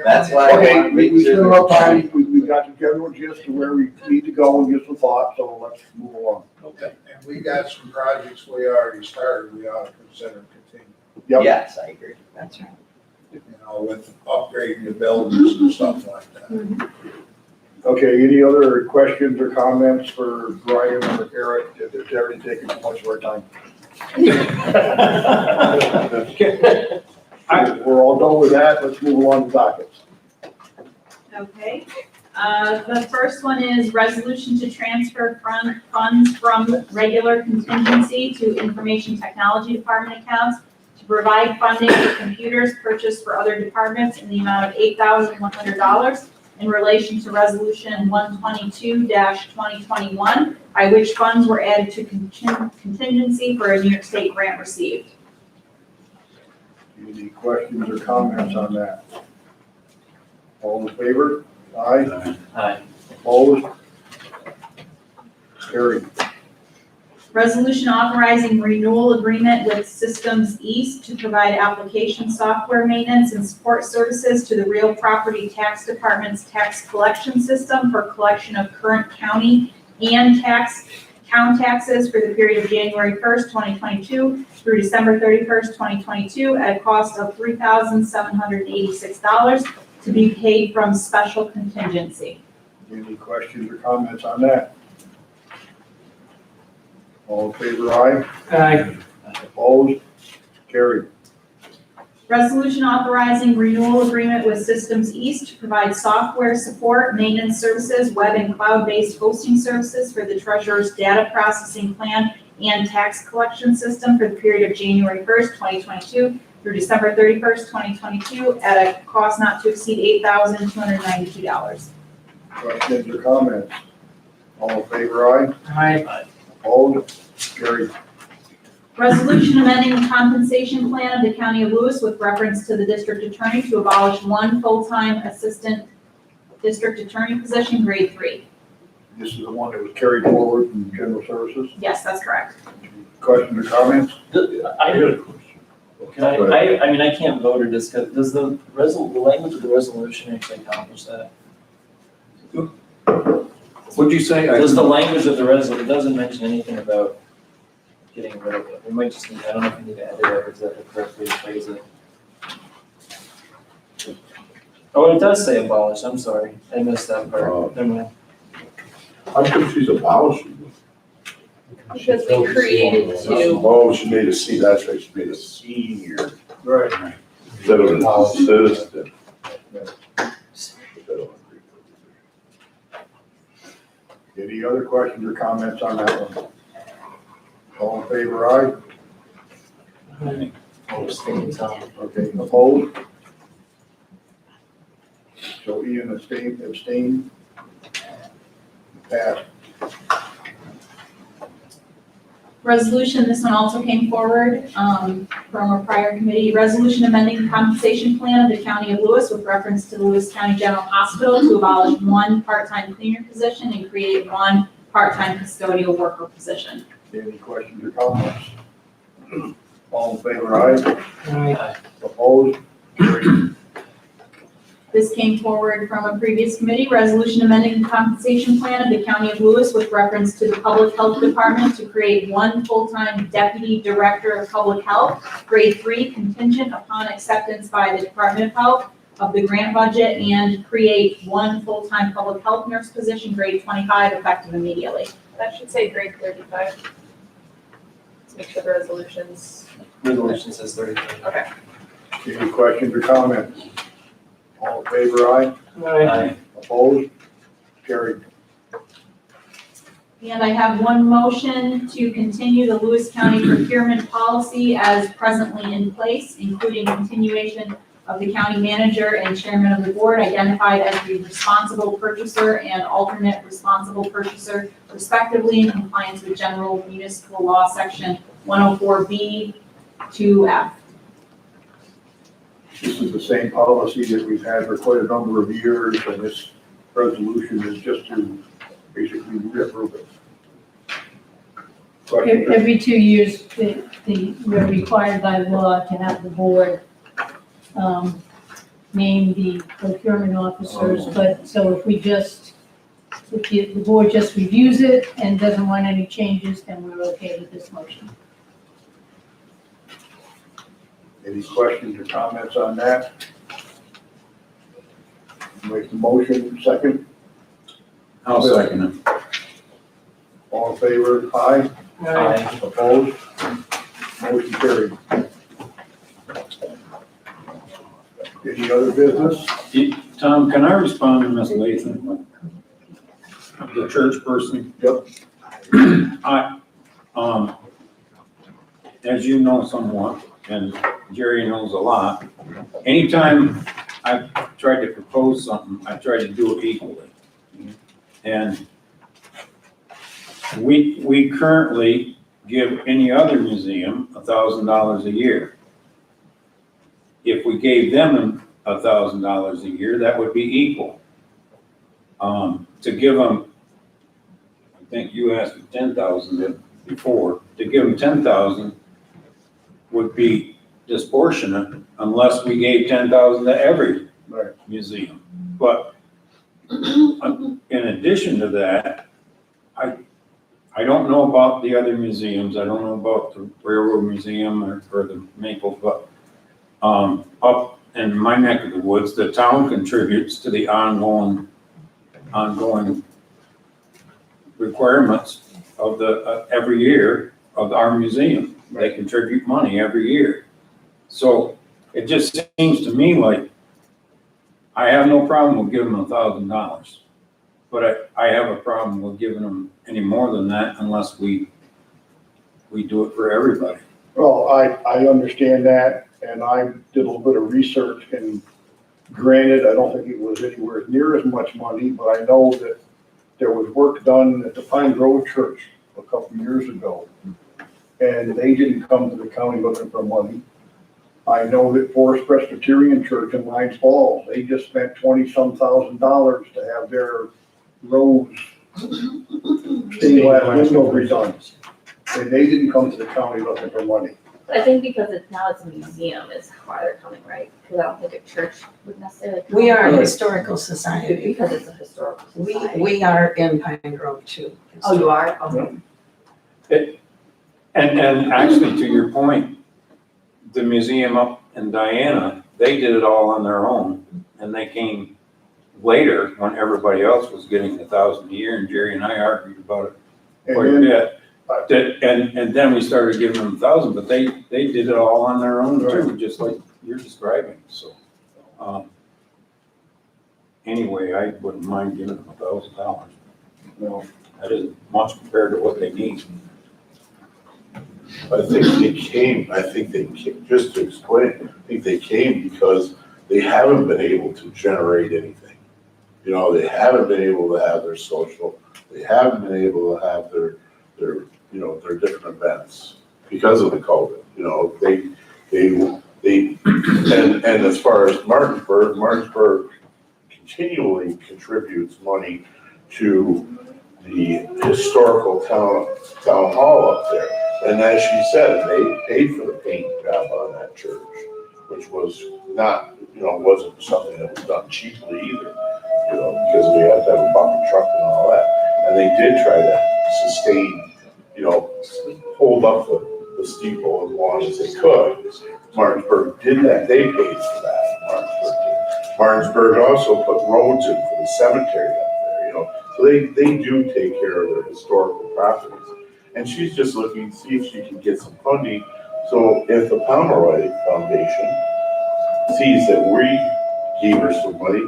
B: That's why I
F: Okay,
B: want to
F: we
B: make
F: spent
B: sure.
F: enough time, we got the general gist of where we need to go and get some thoughts, so let's move along.
Q: Okay, and we got some projects we already started, we ought to consider continuing,
F: Yep.
B: Yes, I agree.
P: That's right.
Q: you know, with upgrading the buildings and stuff like that.
F: Okay, any other questions or comments for Brian or Eric? It's already taken too much of our time. We're all done with that, let's move along to dockets.
H: Okay, the first one is resolution to transfer funds from regular contingency to information technology department accounts to provide funding for computers purchased for other departments in the amount of $8,100 in relation to resolution 122-2021, by which funds were added to contingency for a New York State grant received.
F: Any questions or comments on that? All in favor? Aye.
N: Aye.
F: Opposed? Carried.
H: Resolution authorizing renewal agreement with Systems East to provide application software maintenance and support services to the Real Property Tax Department's tax collection system for collection of current county and town taxes for the period of January 1st, 2022 through December 31st, 2022 at a cost of $3,786 to be paid from special contingency.
F: Any questions or comments on that? All in favor, aye.
R: Aye.
F: Opposed? Carried.
H: Resolution authorizing renewal agreement with Systems East to provide software support, maintenance services, web and cloud-based hosting services for the treasurer's data processing plan and tax collection system for the period of January 1st, 2022 through December 31st, 2022 at a cost not to exceed $8,292.
F: Questions or comments? All in favor, aye.
R: Aye.
F: Opposed? Carried.
H: Resolution amending the compensation plan of the County of Lewis with reference to the district attorney to abolish one full-time assistant district attorney position, grade 3.
F: This is the one that was carried forward from general services.
H: Yes, that's correct.
F: Questions or comments?
N: I mean, I can't vote or discuss, does the language of the resolution actually accomplish that?
F: What'd you say?
N: Does the language of the resolution, it doesn't mention anything about getting rid of it. We might just need, I don't know if we need to edit it or is that the correct way to phrase it? Oh, it does say abolish, I'm sorry, I missed that part. Never mind.
F: How come she's abolishing?
K: Because we created two.
F: Oh, she made a C, that's right, she made a senior.
L: Right.
F: Instead of an assistant. Any other questions or comments on that one? All in favor, aye? Okay, opposed? So Ian abstain? Passed.
H: Resolution, this one also came forward from a prior committee. Resolution amending the compensation plan of the County of Lewis with reference to the Lewis County General Hospital to abolish one part-time cleaner position and create one part-time custodial worker position.
F: Any questions or comments? All in favor, aye?
R: Aye.
F: Opposed? Carried.
H: This came forward from a previous committee. Resolution amending the compensation plan of the County of Lewis with reference to the Public Health Department to create one full-time Deputy Director of Public Health, grade 3, contingent upon acceptance by the Department of Health of the grant budget, and create one full-time public health nurse position, grade 25, effective immediately.
A: That should say grade 35. Let's make sure the resolutions.
N: Resolution says 35.
A: Okay.
F: Any questions or comments? All in favor, aye?
N: Aye.
F: Opposed? Carried.
H: And I have one motion to continue the Lewis County procurement policy as presently in place, including continuation of the county manager and chairman of the board identified as the responsible purchaser and alternate responsible purchaser respectively in compliance with general municipal law section 104B 2F.
F: This is the same policy that we've had for quite a number of years, and this resolution is just to basically reapprove it.
Q: Question?
C: Every 2 years, we're required by law to have the board, name the procurement officers, but, so if the board just reviews it and doesn't want any changes, then we're okay with this motion.
Q: Any questions or comments on that? Make the motion, second.
D: I'll second it.
Q: All in favor, aye.
N: Aye.
Q: Opposed? Motion carried. Any other business?
D: Tom, can I respond to Ms. Latham? The church person?
Q: Yep.
D: As you know somewhat, and Jerry knows a lot, anytime I've tried to propose something, I try to do it equally. And we currently give any other museum $1,000 a year. If we gave them $1,000 a year, that would be equal. To give them, I think you asked for 10,000 before, to give them 10,000 would be disproportionate unless we gave 10,000 to every museum. But in addition to that, I don't know about the other museums. I don't know about the Railroad Museum or the Maple, but up in my neck of the woods, the town contributes to the ongoing requirements of the every year of our museum. They contribute money every year. So it just seems to me like I have no problem with giving them $1,000, but I have a problem with giving them any more than that unless we do it for everybody.
Q: Well, I understand that, and I did a little bit of research, and granted, I don't think it was anywhere near as much money, but I know that there was work done at the Pine Grove Church a couple of years ago, and they didn't come to the county looking for money. I know that Forest Presbyterian Church in Lions Falls, they just spent $20-some thousand to have their roads, stained glass windows redone. And they didn't come to the county looking for money.
P: I think because now it's a museum is why they're coming, right? Because I don't think a church would necessarily. come.
J: We are a historical society.
P: Because it's a historical society.
J: We are in Pine Grove too.
P: Oh, you are? Okay.
D: And actually, to your point, the museum up in Diana, they did it all on their own, and they came later when everybody else was getting $1,000 a year, and Jerry and I argued about it quite a bit. And then we started giving them 1,000, but they did it all on their own too, just like you're describing. So anyway, I wouldn't mind giving them $1,000. No, that isn't much compared to what they need.
F: I think they came, just to explain, I think they came because they haven't been able to generate anything. You know, they haven't been able to have their social, they haven't been able to have their different events because of the COVID. You know, and as far as Martinsburg continually contributes money to the historical town hall up there. And as she said, they paid for the paint job on that church, which was not, wasn't something that was done cheaply either, because we had to have a bucket truck and all that. And they did try to sustain, hold up the steeple as long as they could. Martinsburg did that. They paid for that. Martinsburg did. Martinsburg also put roads in for the cemetery up there, So they do take care of their historical properties. And she's just looking to see if she can get some funding. So if the Pomeroy Foundation sees that we gave her some money,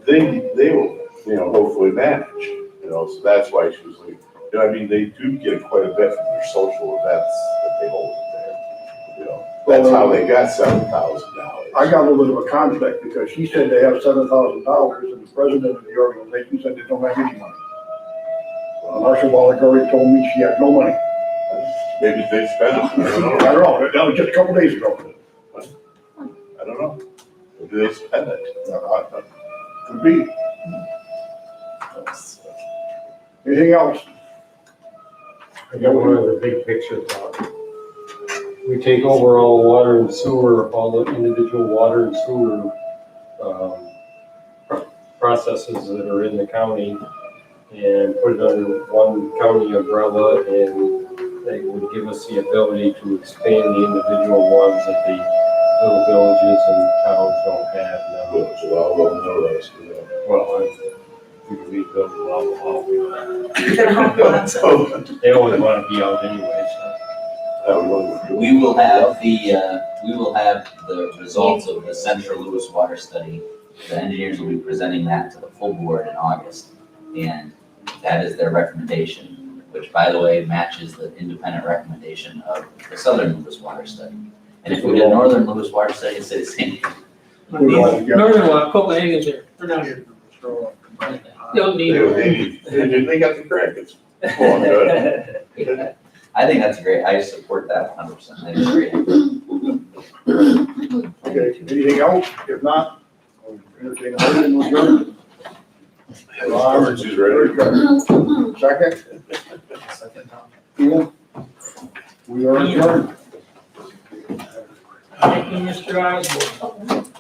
F: they will, hopefully manage. So that's why she was like, they do get quite a bit from their social events that they hold there. That's how they got $7,000.
Q: I got a little bit of a conflict because she said they have $7,000 and the president of the organization said they don't have any money. Marcia Wallach already told me she had no money.
F: Maybe they spent it. I don't know.
Q: I don't know. That was just a couple days ago.
F: I don't know. Maybe they spent it.
Q: Could be. Anything else?
G: I got one of the big picture thought. We take over all water and sewer, all the individual water and sewer, processes that are in the county and put it under one county umbrella, and they would give us the ability to expand the individual ones that the little villages and towns don't have now.
F: So I'll go notice,
G: Well, we believe those will all be.
F: So,
G: They always want to be out anyway,
B: We will have the results of the Central Lewis Water Study. The engineers will be presenting that to the full board in August. And that is their recommendation, which by the way, matches the independent recommendation of the Southern Lewis Water Study. And if we did Northern Lewis Water Study, it'd say the same thing.
R: Northern Law, Copenhagen's there, they're not here. Don't need it.
F: They got the crackers. Oh, good.
B: I think that's great. I support that 100%. I think it's great.
F: Okay, anything else? If not, I'll entertain a motion to adjourn. Lawrence is ready. Second? Ian? We are adjourned.
R: Thank you, Mr. Osborne.